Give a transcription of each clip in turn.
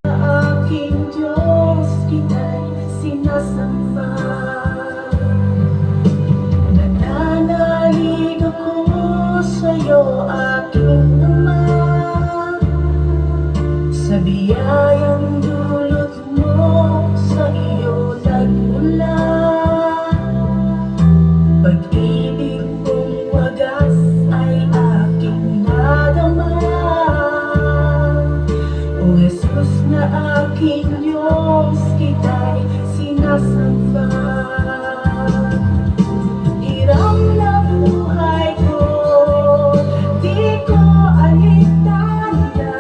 Aking Diyos, kita'y sinasamba. Nananalig ako sa'yo, aking Ama, sa biyayang dulot mo, sa iyo nagmula. Pag-ibig mong wagas ay aking nadama. O Jesus na aking Diyos, kita'y sinasamba. Hirap na buhay ko, di ko alintana,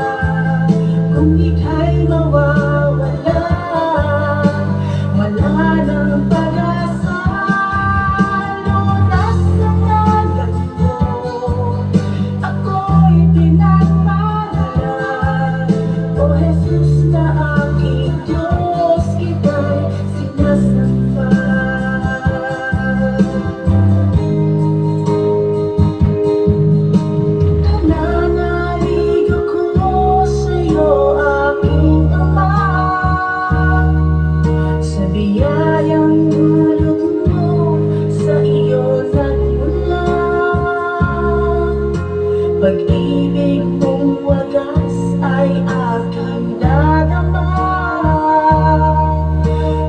kung ika'y mawawala, wala nang pag-asa. Lunas ang alam mo, ako'y pinagmamahalan. O Jesus na aking Diyos, kita'y sinasamba. Nananalig ako sa'yo, aking Ama, sa biyayang dulot mo, sa iyo nagmula. Pag-ibig mong wagas ay aking dadama.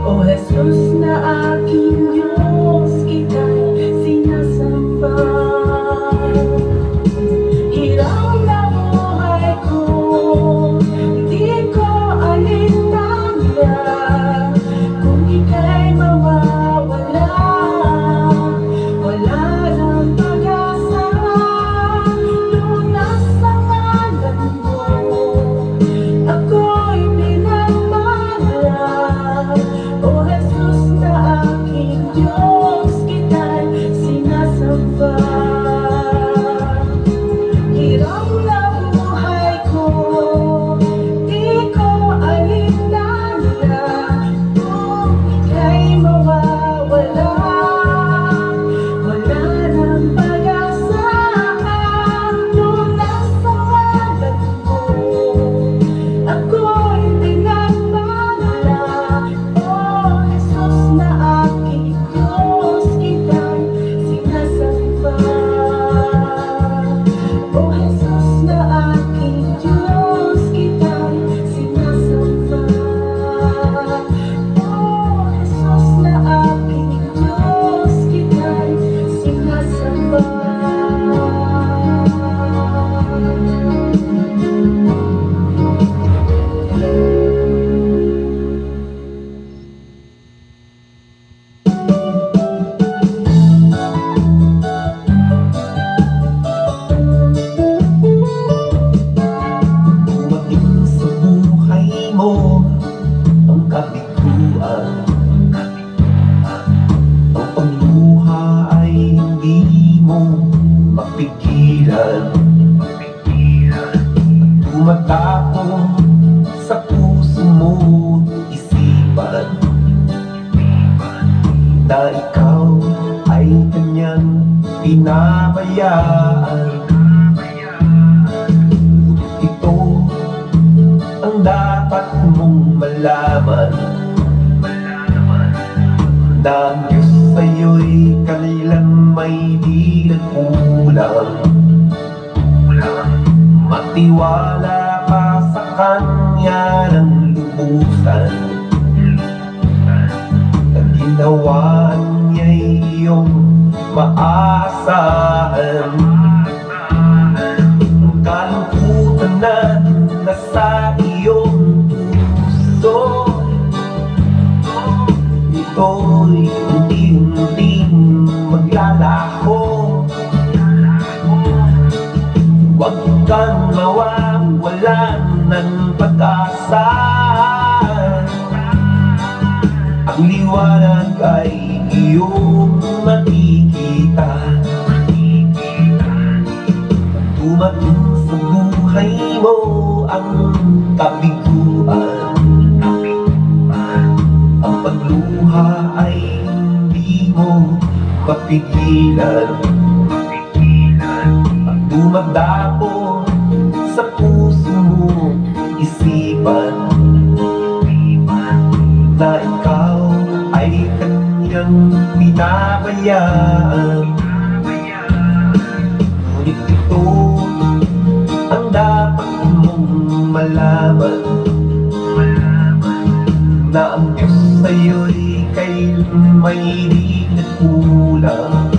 O Jesus na aking Diyos, kita'y sinasamba. Hirap na buhay ko, di ko alintana, kung ika'y mawawala, wala nang pag-asa. Lunas ang alam mo, ako'y pinagmamahalan. O Jesus na aking Diyos, kita'y sinasamba. Hirap na buhay ko, di ko alintana, kung ika'y mawawala, wala nang pag-asa. Lunas ang alam mo, ako'y pinagmamahalan. O Jesus na aking Diyos, kita'y sinasamba. O Jesus na aking Diyos, kita'y sinasamba. O Jesus na aking Diyos, kita'y sinasamba. Dumating sa buhay mo ang kabiguan, ang pagluha ay hindi mo mapigilan. Tumatapong sa puso mo isipan na ikaw ay kanyang pinabayaan. Ito ang dapat mong malaman, na ang Diyos sa'yo'y kailan may di nagkulang. Matiwala ka sa Kanya ng lubusan, ang ginawa niya'y iyong maaasahan. Ang kalungkutan na nasa iyong puso, ito'y unti-unting maglalaho. Huwag kang mawawalan ng pag-asa, ang liwanag ay iyong makikita. Dumating sa buhay mo ang kabiguan, ang pagluha ay hindi mo mapigilan. Ang dumagdapo sa puso mo isipan na ikaw ay kanyang pinabayaan. Ngunit ito ang dapat mong malaman, na ang Diyos sa'yo'y kailanmay di nagkulang.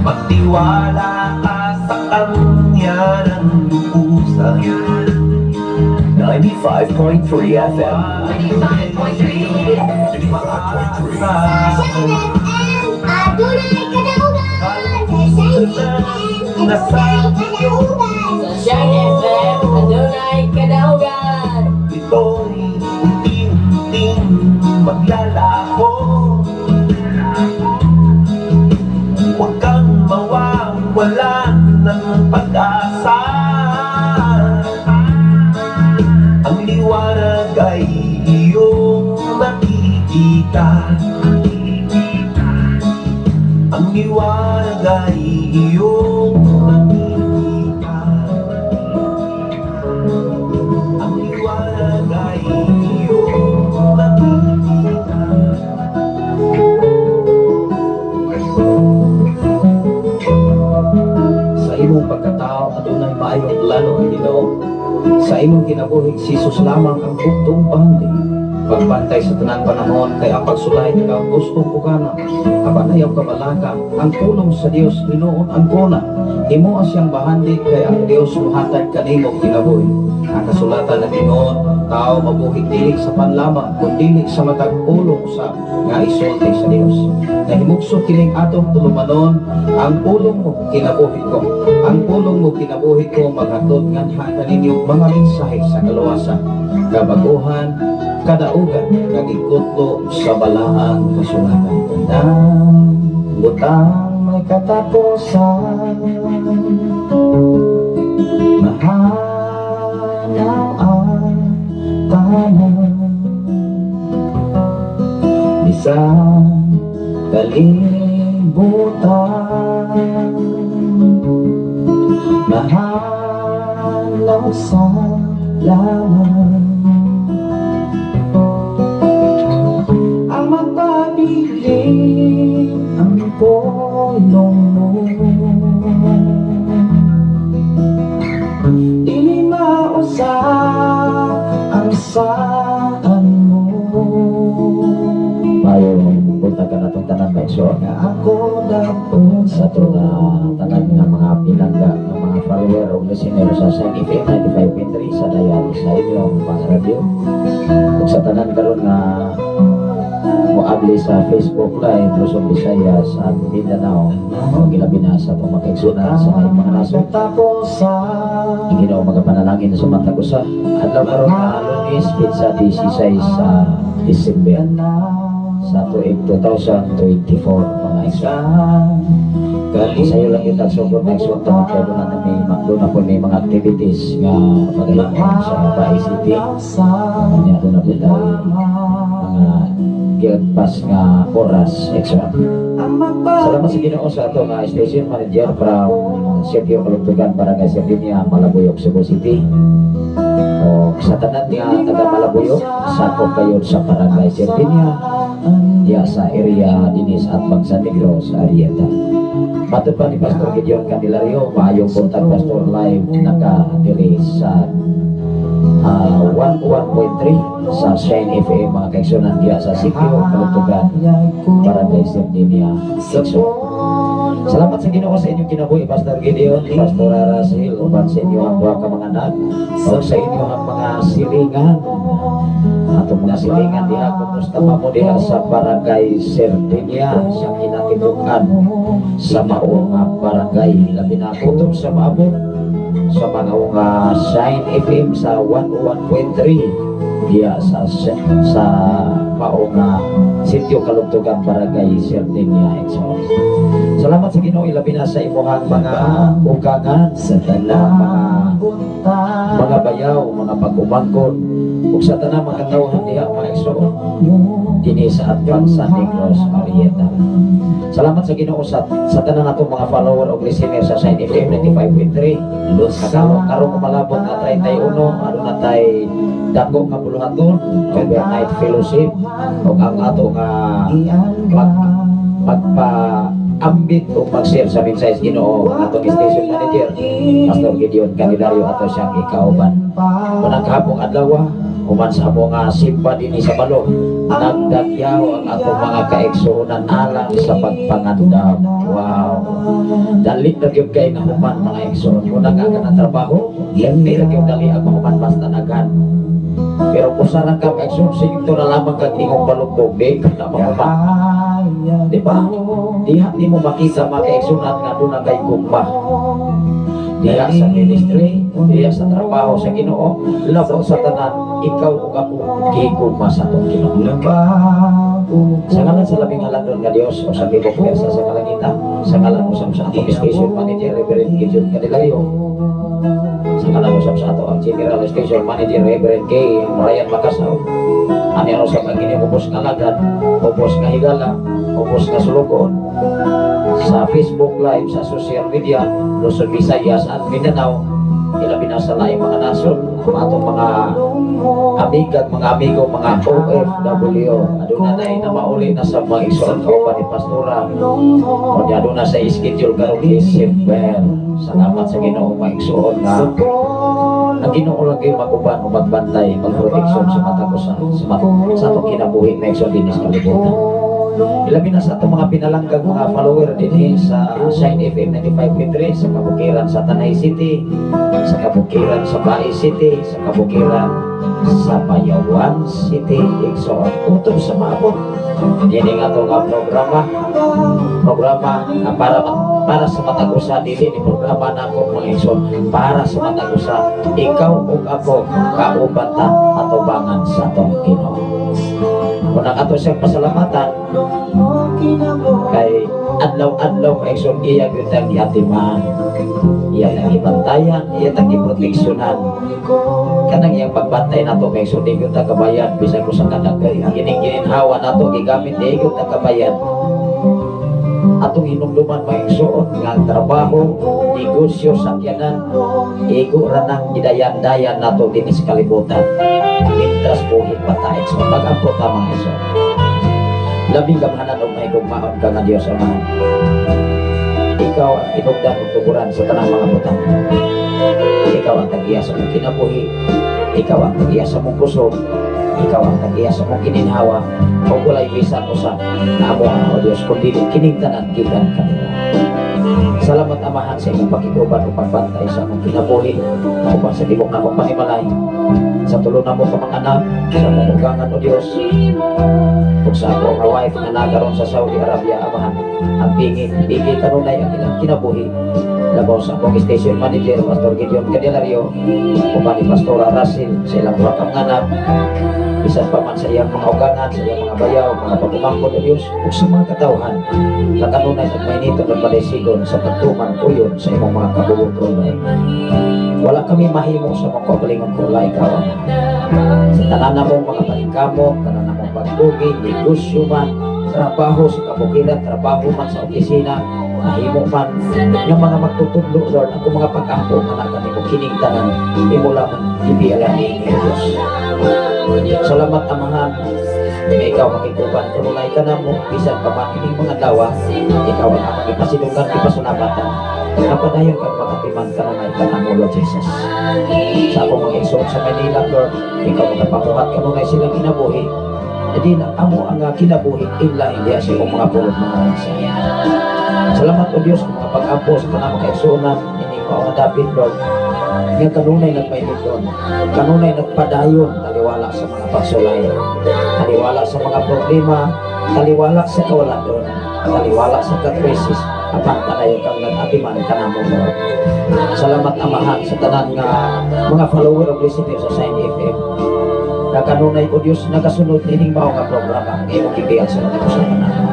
Magtiwala ka sa Kanya ng lubusan. 95.3 FM. 95.3 Sunshine FM, adunay kadaugan. Ito'y unti-unting maglalaho. Huwag kang mawawala ng pag-asa. Ang liwanag ay iyong makikita. Ang liwanag ay iyong makikita. Ang liwanag ay iyong makikita. Sa imong pagkatao, adunay maayong plano ang Ginoo. Sa imong kinabuhi, si Jesus lamang ang buktong pahandi. Pagbantay sa tanang panahon, kay ang pagsulay ka gustong pugana. Apan ayaw kabalaka, ang pulong sa Dios hinuon ang kuna. Himo siyang bahandi, kay ang Dios muhatag kanimo kinabuhi. Ang kasulatan na tinuon, tao mabuhi dili sa panlamang, kundi sa matag pulong sa nga isulti sa Dios. Nahimugso kining atong tulumanon, ang pulong mo kinabuhi ko. Ang pulong mo kinabuhi ko, maghatod nganha kaninyong mga mensahe sa kaluwasan, kabaguhan, kadaugan, kagikutlo sa balaang kasulatan. Tandang, butang may katapusan, mahanaw ang tanan, isang kalibutan, mahanaw sa laman. Ang magpapiling ang pulong mo, dili mausap ang saan mo. Mayo, punta ka na itong tanan ba iso? Nga ako dapat sa itong tanan ng mga pinangga ng mga follower o listener sa San FM 95.3 sa dayan sa inyong mga radio. Kung sa tanan karon nga moabli sa Facebook Live, Luzon, Visayas at Mindanao, gilabi na sa itong makaigsunan sa mga nasod. Hindi na magapanalangin sa mga tagusa. Adlaw karon na Lunes, pizza 16 sa December sa tuig 2024 mga igsunan. Kali sa'yo lang yung tagsugod na igsunan tawag kayo doon na po may mga activities nga pagayon sa Bahay City. Kanya doon na po tayo mga pas nga oras extra. Salamat sa Ginoo sa ato nga station manager from Sitio Kalugtugan, Barangay Sardinia, Malabuyok, Cebu City. O sa tanan nga taga Malabuyok, sakop kayo sa Barangay Sardinia, diya sa area Dinis at Bangsa Negro sa Arieta. Matod pa ni Pastor Gideon Candelario, maayong buntag Pastor Live naka-dili sa 101.3 sa Shine FM mga kaigsunan diya sa Sitio Kalugtugan, Barangay Sardinia, Quezon. Salamat sa Ginoo sa inyong kinabuhi, Pastor Gideon, Pastor Arasil, uban sa inyo ang duha ka mga anak, o sa inyo ang mga silingan. Atong mga silingan diha, kumusta mo diha sa Barangay Sardinia, sa kinatibukan sa maong barangay, labi na kutom sa maabot sa mga Shine FM sa 101.3 diya sa maong Sitio Kalugtugan, Barangay Sardinia, Quezon. Salamat sa Ginoo, ilabi na sa imuhang mga ugangan sa tanang mga bayaw, mga pag-umangkon ug sa tanang mga tawhan diha mga igsoon. dinhi sa Advance Sunday Cross Oriental. Salamat sa Ginoo sa tanan natong mga follower o listener sa Sign FM 95.3. Karon ko malabot na 31 ano na tay dako nga buluhaton overnight fellowship ug ang ato nga magpa-ambit o mag-share sa mensahe Ginoo ang atong station manager Pastor Gideon Candelario ato siyang ikauban. Unang kahapong adlaw human sa among simba dinhi sa balong nagdagyaw ang atong mga kaigsuonan alang sa pagpangandam. Wow, dalit na gyud kay nga human mga igsoon unang aga na trabaho hindi ra gyud dali ang human basta naghan. Pero kung sarang ka igsoon sigito na lamang kag ingong balugbog di ka na mahuman, di ba? Diha di mo makita mga kaigsuonan nga doon na kay gugma diya sa ministry, diya sa trabaho sa Ginoo, labo sa tanan, ikaw ug ako gigugma sa atong Ginoo. Sa ngalan sa labing halagron nga Dios o sa libong persa sa kalangitan, sa ngalan usab sa atong station manager Reverend Gideon Candelario, sa ngalan usab sa ato ang general station manager Reverend K. Ryan Macasaw, ani ano sa pagkini ubos nga lagad, ubos nga higala, ubos nga sulugon, sa Facebook Live, sa social media, Luzon, Visayas at Mindanao, ilabi na sa laing mga nasod, ang atong mga amigag, mga amigo, mga OFW, aduna na mauli na sa mga igsoon kauban ni Pastora, o aduna sa schedule karong December. Salamat sa Ginoo mga igsoon na ang Ginoo lagi maguban o magbantay, magproteksyon sa mata ko sa atong kinabuhi na igsoon din sa kalibutan. Ilabi na sa itong mga pinalanggang mga follower din sa Shine FM 95.3 sa kabukiran sa Tanay City, sa kabukiran sa Bae City, sa kabukiran sa Payawan City, Igsoon. Utong sa maabot. Yan nga itong programa para sa matagusa dili ni programa na ako mga Igsoon para sa matagusa ikaw ug ako kauban ta atubangan sa atong Ginoo. Unang ato siyang pasalamatan kay adlaw-adlaw maigsoon iya gyud ang giatiman, iya ang ibantayan, iya ang giproteksyonan. Kanang iyang pagbantay nato maigsoon di gyud ta kabayan bisan ko sa kadagay gininhawa nato gigamit di gyud ta kabayan. Atong hinumduman maigsoon nga trabaho, negosyo, sakyanan, igo ra nang gidayan-dayan nato dinhi sa kalibutan. Mitras buhit patay sa pag-ampo ta mga igsoon. Labing gamhanan o may gugmaon ka nga Diyos Amahan. Ikaw ang inugdan o tuguran sa tanang mga butang. Ikaw ang tagiya sa mong kinabuhi. Ikaw ang tagiya sa mong puso. Ikaw ang tagiya sa mong kininhawa. O wala'y bisan usan na amo ang o Diyos kundi kining tanan gikan kanila. Salamat Amahan sa inyong pakiguban o pagbantay sa mong kinabuhi upang sa tibok na mong panimalay sa tulo na mo ka mga anak sa mong ugangan o Diyos ug sa ako nga wife na nagaron sa Saudi Arabia Amahan ang bigay kanunay ang ilang kinabuhi labaw sa akong station manager Pastor Gideon Candelario uban ni Pastora Russell sa ilang buwak ang anak bisan pa man sa iyang mga ugangan sa iyang mga bayaw mga pagkumangkot o Diyos ug sa mga katawhan na kanunay at mainito ng palisigon sa pagtuman uyon sa imong mga kabubuton. Wala kami mahimo sa mga kaugalingon ko la ikaw sa tanan na mong mga palikamo, tanan na mong pagtugi, negosyo man, trabaho sa kabukiran, trabaho man sa opisina, mahimo man yung mga magtutudlo Lord ako mga pag-ampo na kami mo kining tanan imo lamang ibialani ni Diyos. Salamat Amahan may ikaw makikuban tunay ka na mo bisan pa man ining mga dawa ikaw ang amang ipasilugan ipasunabatan napadayon kang makatiman ka na tanan mo Lord Jesus. Sa akong mga igsoon sa Manila Lord ikaw magapamuhat ka nunay silang kinabuhi hindi na amo ang kinabuhi illa hindi sa iyong mga pulot mga mensahe. Salamat o Diyos kung mga pag-ampo sa kanang kaigsuonan hindi ko ang David Lord nga kanunay nagpainit doon kanunay nagpadayon taliwala sa mga pagsulay taliwala sa mga problema taliwala sa kawalan doon taliwala sa kakrisis apan padayon kang nag-atiman ka na mo Lord. Salamat Amahan sa tanan nga mga follower of listener sa Shine FM na kanunay o Diyos nagasunod ining mao nga programa ang imong gibiyan sa mga usapan natin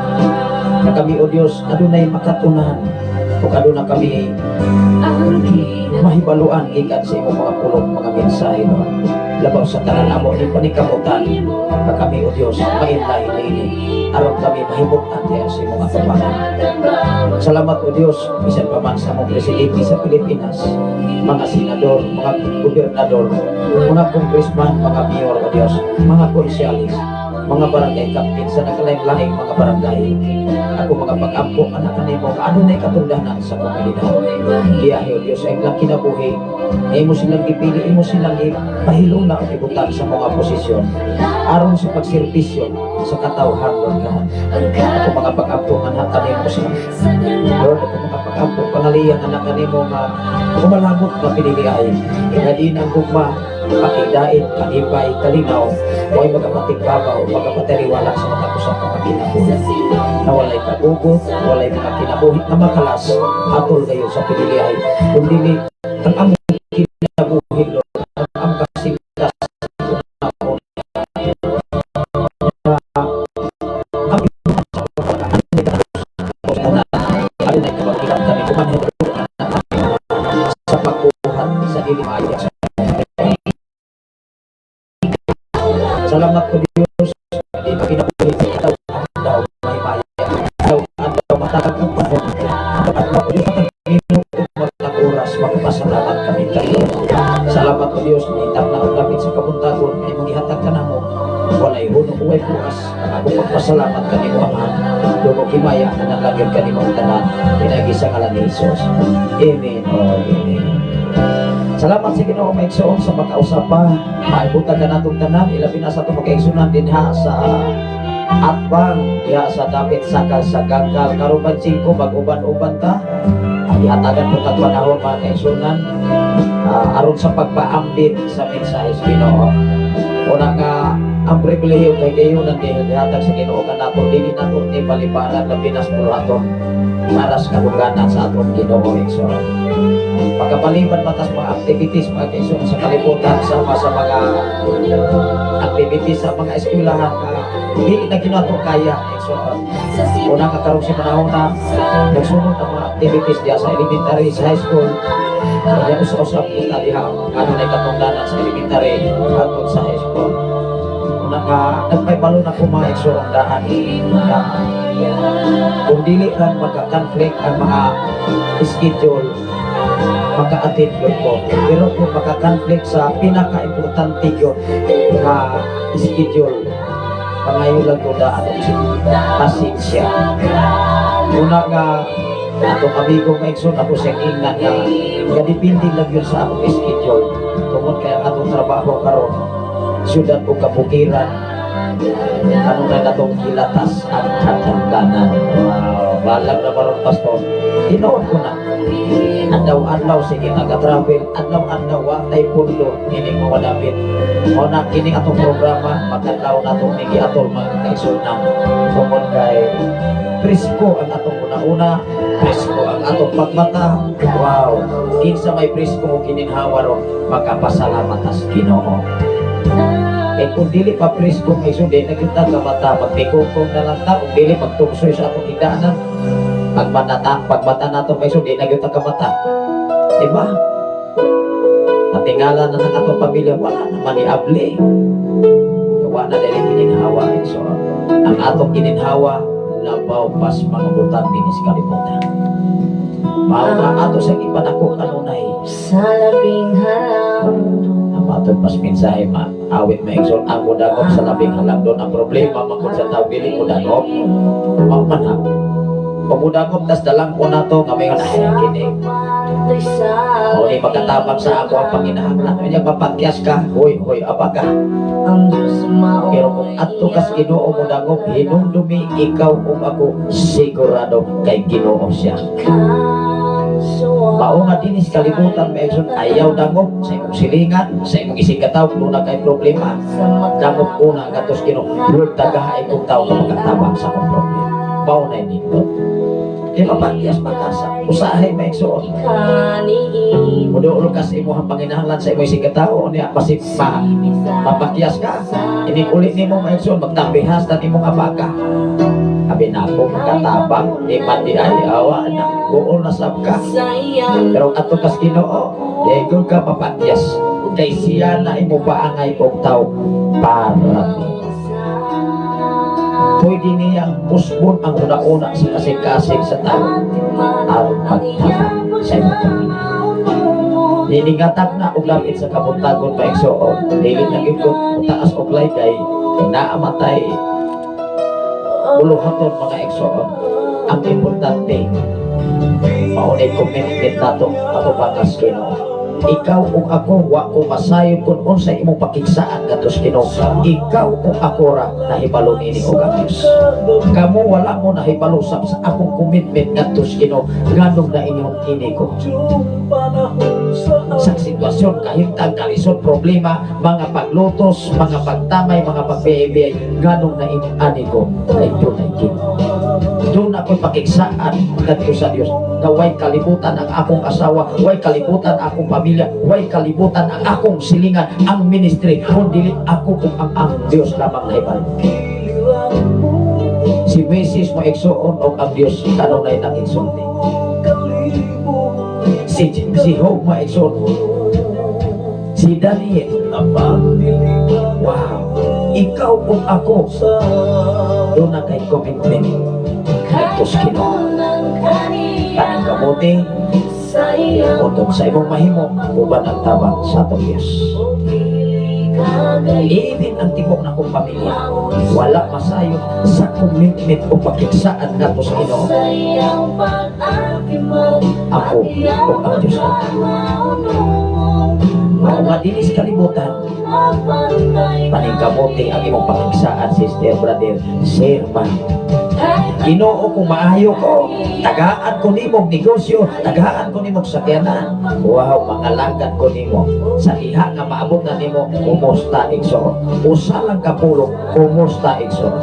na kami o Diyos adunay makatunan o aduna kami mahibaluan ikan sa imong mga pulong mga mensahe Lord. labaw sa tanan amo ni panikamutan nga kami o Dios mainlay ini aron kami mahimutan diha sa imong atubangan. Salamat o Dios bisan pa man sa among presidente sa Pilipinas, mga senador, mga gobernador, mga congressman, mga mayor o Dios, mga konsyalis, mga barangay captain sa naglaing-laing mga barangay. Ako mga pag-ampo anak kanimo ano na katungdanan sa komunidad. Diyahe o Dios ay lang kinabuhi. Imo silang gipili, imo silang ipahilong na ang ibutan sa mga posisyon aron sa pagserbisyo sa katawhan Lord God. Ako mga pag-ampo anak kanimo sa Lord, ako mga pag-ampo panalian anak kanimo nga kumalabot na piniliay nga di na gugma pakidait, kalipay, kalinaw, huwag magapating babaw, magapatiriwala sa mga kusang pagkakinabuhi. Na walay kagugot, walay mga kinabuhi na makalas, atol kayo sa pinilihay. Kundi ang aming kinabuhi, Lord, ang aming kasingkas, sa pagkuhan sa dilimaya. Salamat ko Diyos, hindi na kinabuhi daw may maya. Daw matagag ang panahon. At Diyos at ang oras, magpasalamat kami kayo. Salamat ko Diyos, nitap na ang lapit sa kabuntagon, ay maghihatag ka na mo. Walay hunong uway bukas, ang akong magpasalamat ka ni mo Ama. Doon kimaya na nalagyan ka ni mo ang tanan, pinagi sa ngalan ni Jesus. Amen o Amen. Salamat sa Ginoo maigsoon sa makausapa. Maibutan ka natong tanan, ilabi na sa itong makaigsunan din ha sa atbang, diha sa dapit sakal sa ganggal. Karuban 5, mag-uban-uban ta. Ihatagan mo ka panahon mga kaigsunan aron sa pagpaambit sa mensahe sa Ginoo. Una nga, ang pribilehiyo kay kayo nang dihatag sa Ginoo ka nato, dili nato ni palipanan na pinaspulaton maras kaluganan sa atong Ginoo igsoon. Pagkapaliban matas mga activities mga kaigsoon sa kalibutan sama sa mga activities sa mga eskwelahan dili na ginato kaya igsoon. Una nga karong si panahon na nagsunod ang mga activities diya sa elementary, sa high school. Kaya usap-usap kita diha ano na katungdanan sa elementary hangtod sa high school. Una nga nagpaybalo na ko mga igsoon ang daan na kung dili lang magka-conflict ang mga schedule magka-attend yun ko. Pero kung magka-conflict sa pinaka-importante yun na schedule, pangayon lang ko daan pasensya. Una nga atong amigo maigsoon ako siyang ingnan nga kadipindi lang yun sa akong schedule. Tungkol kaya atong trabaho karon siyudad o kabukiran ano na natong hilatas ang katangganan. Balag na maron pastor, tinoon ko na adlaw-adlaw sige nag-travel, adlaw-adlaw wa tay pundo ini mo wadapit o na kini atong programa magkadlaw natong nigi atol mga kaigsunan tungkol kay presko ang atong una-una, presko ang atong pagmata. Wow, kinsa may presko mo kininhawa ron magkapasalamat as Ginoo. Eh kung dili pa presko may sundi nagkita ka mata magtikong na lang ta kung dili magtungsoy sa atong higdaanan pagbata nato may sundi nagkita ka mata, diba? Natingala na ng atong pamilya wala naman ni Able wala na dili kininhawa. So ang atong kininhawa labaw pas mga butang din sa kalibutan. Mao na ato sa ipanako kanunay Sa labing halang matod mas mensahe awit maigsoon ang mudagop sa labing halang doon ang problema magkon sa tao pili mudagop maumanhap pamudagop tas dalang ko nato nga may kini o di magkatabang sa ako ang panginahanglan kanya papakyas ka hoy apa ka pero kung ato kas Ginoo mudagop hinumdumi ikaw ug ako sigurado kay Ginoo siya. Mao nga dinis kalibutan maigsoon ayaw dangop sa imong silingan sa imong isigataw kung na kay problema dangop una gatos Ginoo Lord tagahay kong tao ka magkatabang sa akong problema. Mao na nito di mapakyas matasa usahay maigsoon mudo ka sa imong panginahanglan sa imong isigataw niya pasip mapakyas ka ini ulit nimo maigsoon magtabihas tan imong abaka abi na ako katabang di pati ay awa na buol na sab ka pero ato kas Ginoo daygon ka papakyas kay siya na imo paangay og tao para nimo. Pwede niyang usbon ang una-una sa kasing-kasing sa tao aron magtabang sa imong pamilya. Niningatag na og lapit sa kabuntagon pa igsoon, dili na gyud ko taas og lay kay naamatay buluhaton mga igsoon. Ang importante maunay commitment nato ato bakas Ginoo. Ikaw ug ako wa ko masayod kun unsa imong pakigsaan katos Ginoo. Ikaw ug ako ra nahibalo nini og ang Dios. Kamo wala mo nahibalo sa akong commitment katos Ginoo. Nganong na inyong ini ko. Sa sitwasyon kahimtang kalisod problema, mga paglutos, mga pagtamay, mga pagbibiyay, nganong na ani ko na ito na Ginoo. Doon ako'y pakigsaan kadto sa Dios. Na way kalibutan ang akong asawa, way kalibutan ang akong pamilya, way kalibutan ang akong silingan, ang ministry, kundi ako kung ang Dios lamang na ibalik. Si Mrs. mo igsoon o ang Dios tanong na nakigsulti. Si Job mo igsoon. Si Daniel. Wow. Ikaw kung ako. Doon na kay commitment. Ito Ginoo. Tanang kabuti. Utod sa imong mahimo, uban ang tabang sa atong Diyos. Even ang tibok na kong pamilya, wala masayon sa commitment o pakigsaan nga to sa Ginoo. Ako o ang Diyos ko. Mga madinis kalibutan, paningkabuti ang imong pakigsaan, sister, brother, sir, man. Ginoo kung maayo ko, tagaan ko nimong negosyo, tagaan ko nimong sakyanan. Wow, mangalanggan ko nimo. Sa diha nga maabot na nimo, kumusta igsoon? Usa lang kapulong, kumusta igsoon?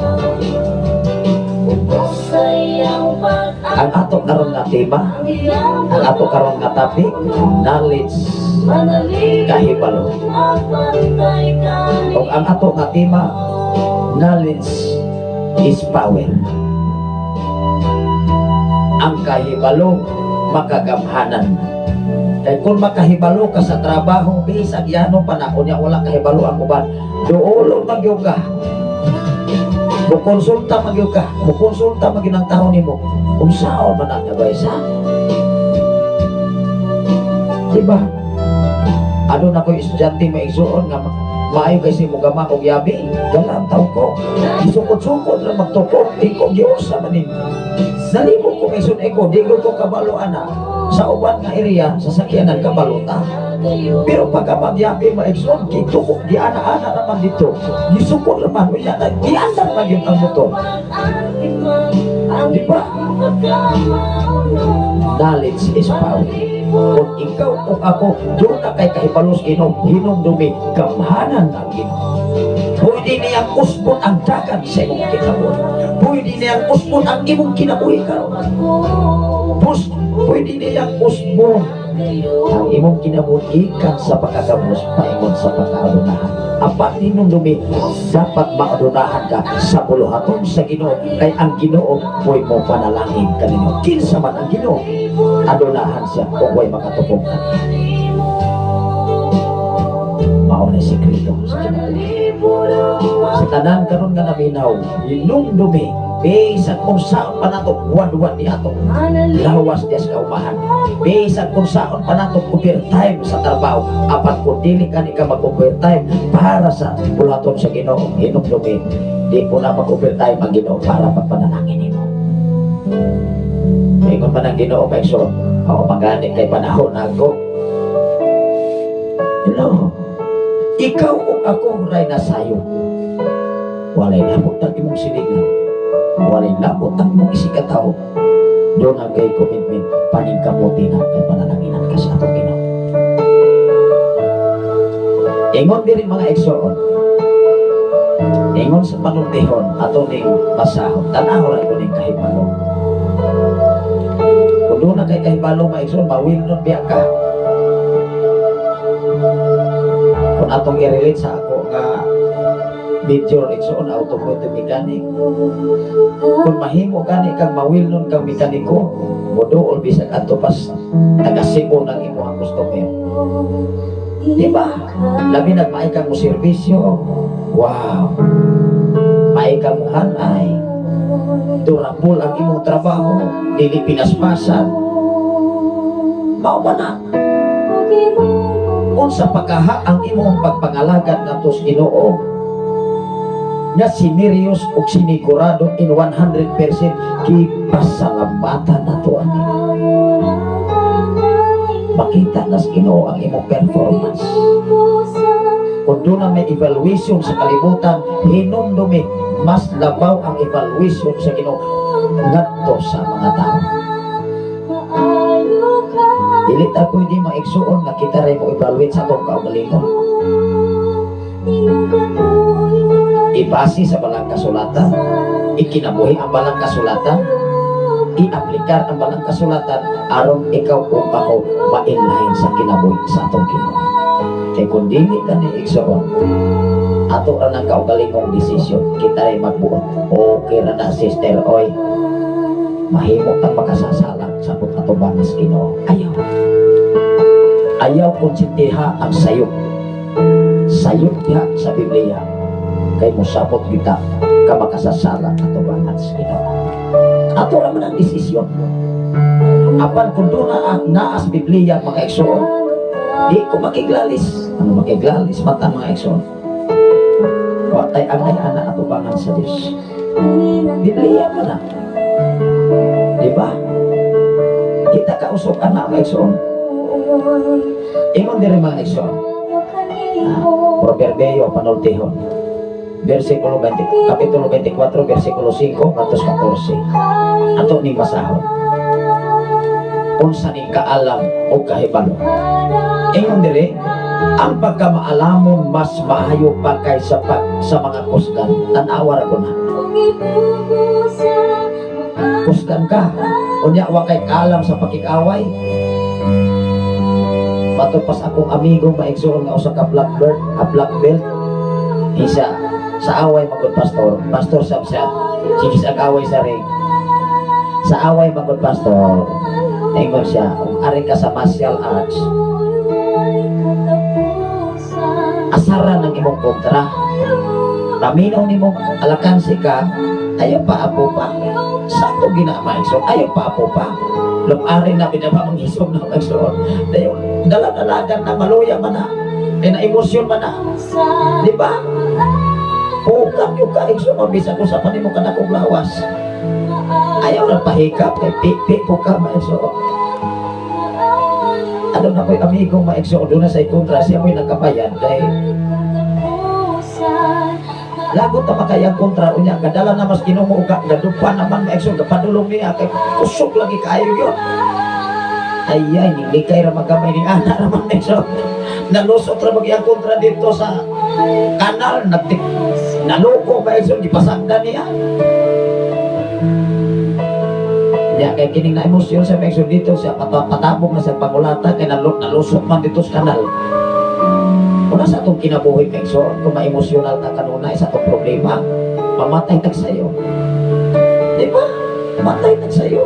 Ang ato karon nga tema, ang ato karon nga topic, knowledge kahibalo. O ang ato nga tema, knowledge is power. Ang kahibalo makagamhanan. Kaya kung makahibalo ka sa trabaho, bisag yanong panahon niya wala kahibalo ang uban, doolong magyug ka. Mukonsulta magyug ka, mukonsulta magyud ang tawo nimo. Kung saan man ang nagaysa. Diba? Ano na ko estudyante maigsuon nga maayo kasi mo gama og yabi. Galang taw ko. Isukod-sukod ra magtukod, di ko giusa man ni. Nalibog ko may sunay ko, di ko kabalo ana. Sa uban nga area, sa sakyanan kabalota. Pero pagka magyabi maigsoon, kito ko, di ana-ana naman dito. Gisukod naman, iandar pa yun ang motor. Di ba? Knowledge is power. Kung ikaw o ako, doon na kay kahibalos Ginoo, hinumdumi, gamhanan ng Ginoo. Pwede niyang usbon ang dagat sa imong kinabuhi. Pwede niyang usbon ang imong kinabuhi karon. Pwede niyang usbon ang imong kinabuhi kan sa pagkagamos paingon sa pagkaadunahan. Apat hinumdumi, dapat maadunahan ka sa buluhaton sa Ginoo, kay ang Ginoo mo'y mo panalangin kanino. Kinsa man ang Ginoo, adunahan siya kung mo'y makatupong ka. Maunay sikreto sa Ginoo. Sa tanan karon nga naminaw, hinumdumi, bisan kung saan pa nato wan-wan ni ato lawas dias kaumahan, bisan kung saan pa nato overtime sa trabaho, apat kung dili ka ni ka mag-overtime para sa bulaton sa Ginoo, hinumdumi, di ko na mag-overtime ang Ginoo para pagpanalangin nimo. Ingon pa ng Ginoo kay so, ako magani kay panahon ako. Ikaw o ako ray nasayo. Walay labot ang imong silingan. Walay labot ang imong isikataw. Doon ang kay commitment, paningkamuti na kay panalaginan ka sa atong Ginoo. Ingon din mga igsoon. Ingon sa panultihon, ato ning basahon. Tanaw ray ko ning kahibalo. Kung doon na kay kahibalo mga igsoon, mawil nun biya ka. Kung atong i-relate sa ako nga video igsoon automotive mechanic, kung mahimo gani kang mawil nun kang mekaniko, moduol bisag adto pas taga-sibo ng imo ang customer. Di ba? Labi nagmaika mo serbisyo. Wow. Maika mo hanay. Durable ang imong trabaho. Dili pinaspasan. Mao man na. Unsa pagkaha ang imong pagpangalagad ngadto sa Ginoo. Nga sinerious ug sinigurado in 100% gipasalamatan nato ang makita nas Ginoo ang imong performance. Kung doon na may evaluation sa kalibutan, hinumdumi, mas labaw ang evaluation sa Ginoo ngadto sa mga tao. Dili ta pwede maigsuon nga kita rin mo evaluate sa itong kaugalingon. Ibase sa balang kasulatan, ikinabuhi ang balang kasulatan, i-aplikar ang balang kasulatan aron ikaw o ako ma-inline sa kinabuhi sa atong Ginoo. Kaya kung dili ka ni igsuon, ato ra ng kaugalingong desisyon, kita rin magbuot. Okay ra na sister, oy, mahimo kang makasasalang sa ato bangas Ginoo. Ayaw konsintiha ang sayop. Sayop diha sa Biblia. Kay musabot kita ka makasasala ato bangas Ginoo. Ato ra man ang desisyon. Apan kung doon na sa Biblia mga igsoon, di ko makiglalis. Ano makiglalis mata mga igsoon? Watay angay ana ato bangan sa Dios. Biblia pa na. Di ba? Kita kausok anak mga igsoon. Ingon diri mga igsoon. Proverbio panultihon. Versikulo 20, kapitulo 24, versikulo 5, katos 14. Ato ni masahon. Unsa ni kaalam o kahibalo. Ingon diri, ang pagkamaalamon mas maayo pa kaysa sa mga kusgan. Tan-awar ko na. Kusgan ka. Unya wa kay kaalam sa pakikaway. Matupas akong amigo maigsuon nga usa ka black belt. Isa sa away magod pastor sab siya. Sige sa away sa ring. Sa away magod pastor. Ingon siya, kung ari ka sa martial arts, asaran ng imong kontra. Paminaw ni mong alakansi ka, ayaw pa apo pa. Sakto ginamay. So ayaw pa apo pa. Lumari na binaba mong isog na magsuot. Dalag-dalagan na maluya man na. E na emosyon man na. Di ba? Pukak yung kaigso mo. Bisa ko sa panimo ka na kong lawas. Ayaw na pahikap. Kay pipi po ka maigsuot. Ano na ko'y amigong maigsuot. Doon na sa ikontra. Siya mo'y nagkabayan. Kay lagot na makayang kontra unya kadala na mas kinumuga gadupa naman maigsoon kapadulong niya kay kusok lagi kayo yun. Ayay nilikay ra magamay ni ana naman maigsoon. Nalusot ra magyang kontra dito sa kanal naluko maigsoon gipasagda niya. Ya kay kining na emosyon sa maigsoon dito sa patabog na sa pangulata kay nalusot man dito sa kanal. Una sa itong kinabuhi maigsoon, kung ma-emosyonal na kanunay sa itong problema, mamatay tag sa'yo. Di ba? Mamatay tag sa'yo.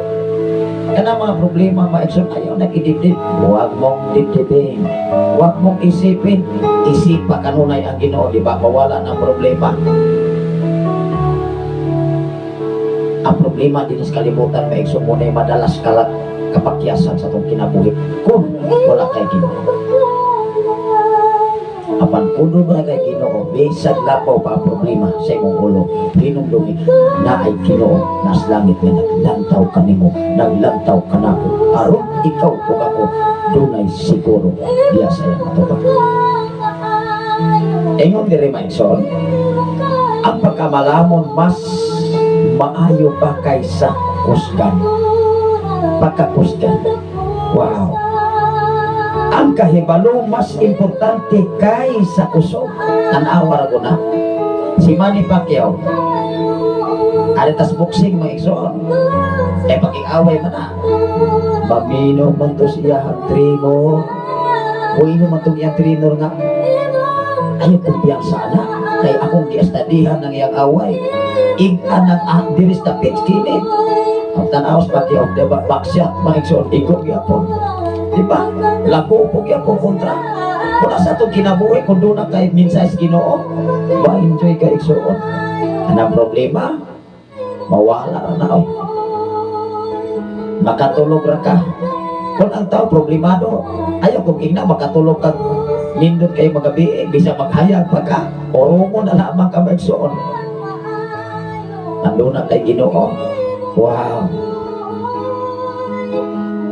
Kana mga problema maigsoon, ayaw nag-idibdib. Huwag mong dibdibin. Huwag mong isipin. Isipa kanunay ang Ginoo, di ba? Mawala ng problema. Ang problema din sa kalibutan maigsoon mo na madalas kapakyasan sa itong kinabuhi. Kung wala kay Ginoo. Apan puno na kay Ginoo, bisag lapaw pa ang problema sa imong ulo. Hinumdumi na ay Ginoo nas langit nga naglantaw kanimo, naglantaw kanako. Aron ikaw ug ako dunay siguro diya sa iyang matubag. Ingon diri maigsoon, ang pagkamalamon mas maayo pa kaysa kusgan. Pagkakusgan. Wow. Ang kahibalo mas importante kaysa kusog. Tan-awar ko na. Si Manny Pacquiao. Aritas boxing maigsoon. Pag-iaway man na. Mamino man to siya ang trino. Buino man to iyang trinor nga. Ayaw kumpiyansa na. Kaya akong giastadihan ng iyang away. Ig-an ng diris na pitch kinid. Ang tanawas Pacquiao, diba? Backshot maigsoon. Ikot yapon. Diba? Lago po kaya po kontra. Kung sa itong kinabuhi, kung doon na kay minsay sa Ginoo, ma-enjoy ka igsuon. Anong problema? Mawala na oh. Makatulog ra ka. Kung ang tao problemado, ayaw kung ina makatulog ka nindot kayo magabi, bisa maghayag pa ka. O mo na lamang ka maigsuon. Nandun na kay Ginoo. Wow.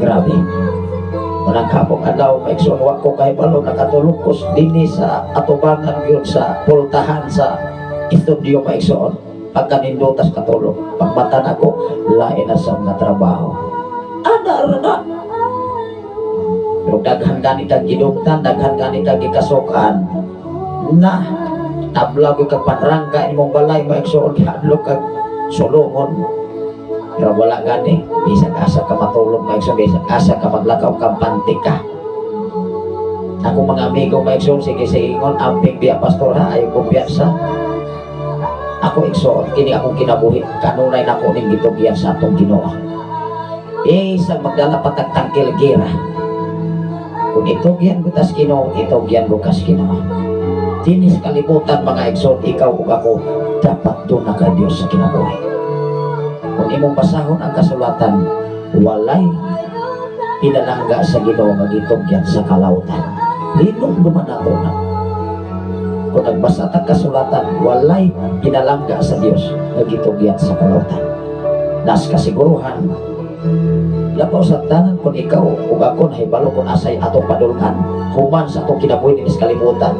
Grabe. Manang kapong adlaw maigsuon, wag ko kay balo nakatulog ko dinhi sa atubangan yun sa pultahan sa studio maigsuon. Pagka nindutas katulog, pagmata na ko, lain na sa mga trabaho. Ana. Pero daghan gani kag gidugtan, daghan gani kag gikasukan. Na tabla ko kag panrangga imong balay maigsuon hadlok kag sulungon. Pero wala gani, bisag asa ka matulog maigsuon, bisag asa ka maglakaw kang pantika. Ako mga amigo maigsuon, sige ingon amping biya pastor ha, ayo ko biyasa. Ako igsuon, kini akong kinabuhi, kanunay na ko ning gitugyan sa atong Ginoo. Isang magdala patagtangkil gira. Kung itugyan ko tas Ginoo, itugyan ko kas Ginoo. Tinis kalibutan mga igsoon, ikaw ug ako, dapat doon na ka Diyos sa kinabuhi. Kung imong basahon ang kasulatan, walay pinalangga sa Ginoo nga gitugyan sa kalautan. Linong dumanato na. Kung nagbasa tag kasulatan, walay pinalangga sa Dios nga gitugyan sa kalautan. Nas kasiguruhan, labaw sa tanan kung ikaw ug ako nahibalo kung asay atong padulngan human sa atong kinabuhi dinis kalibutan.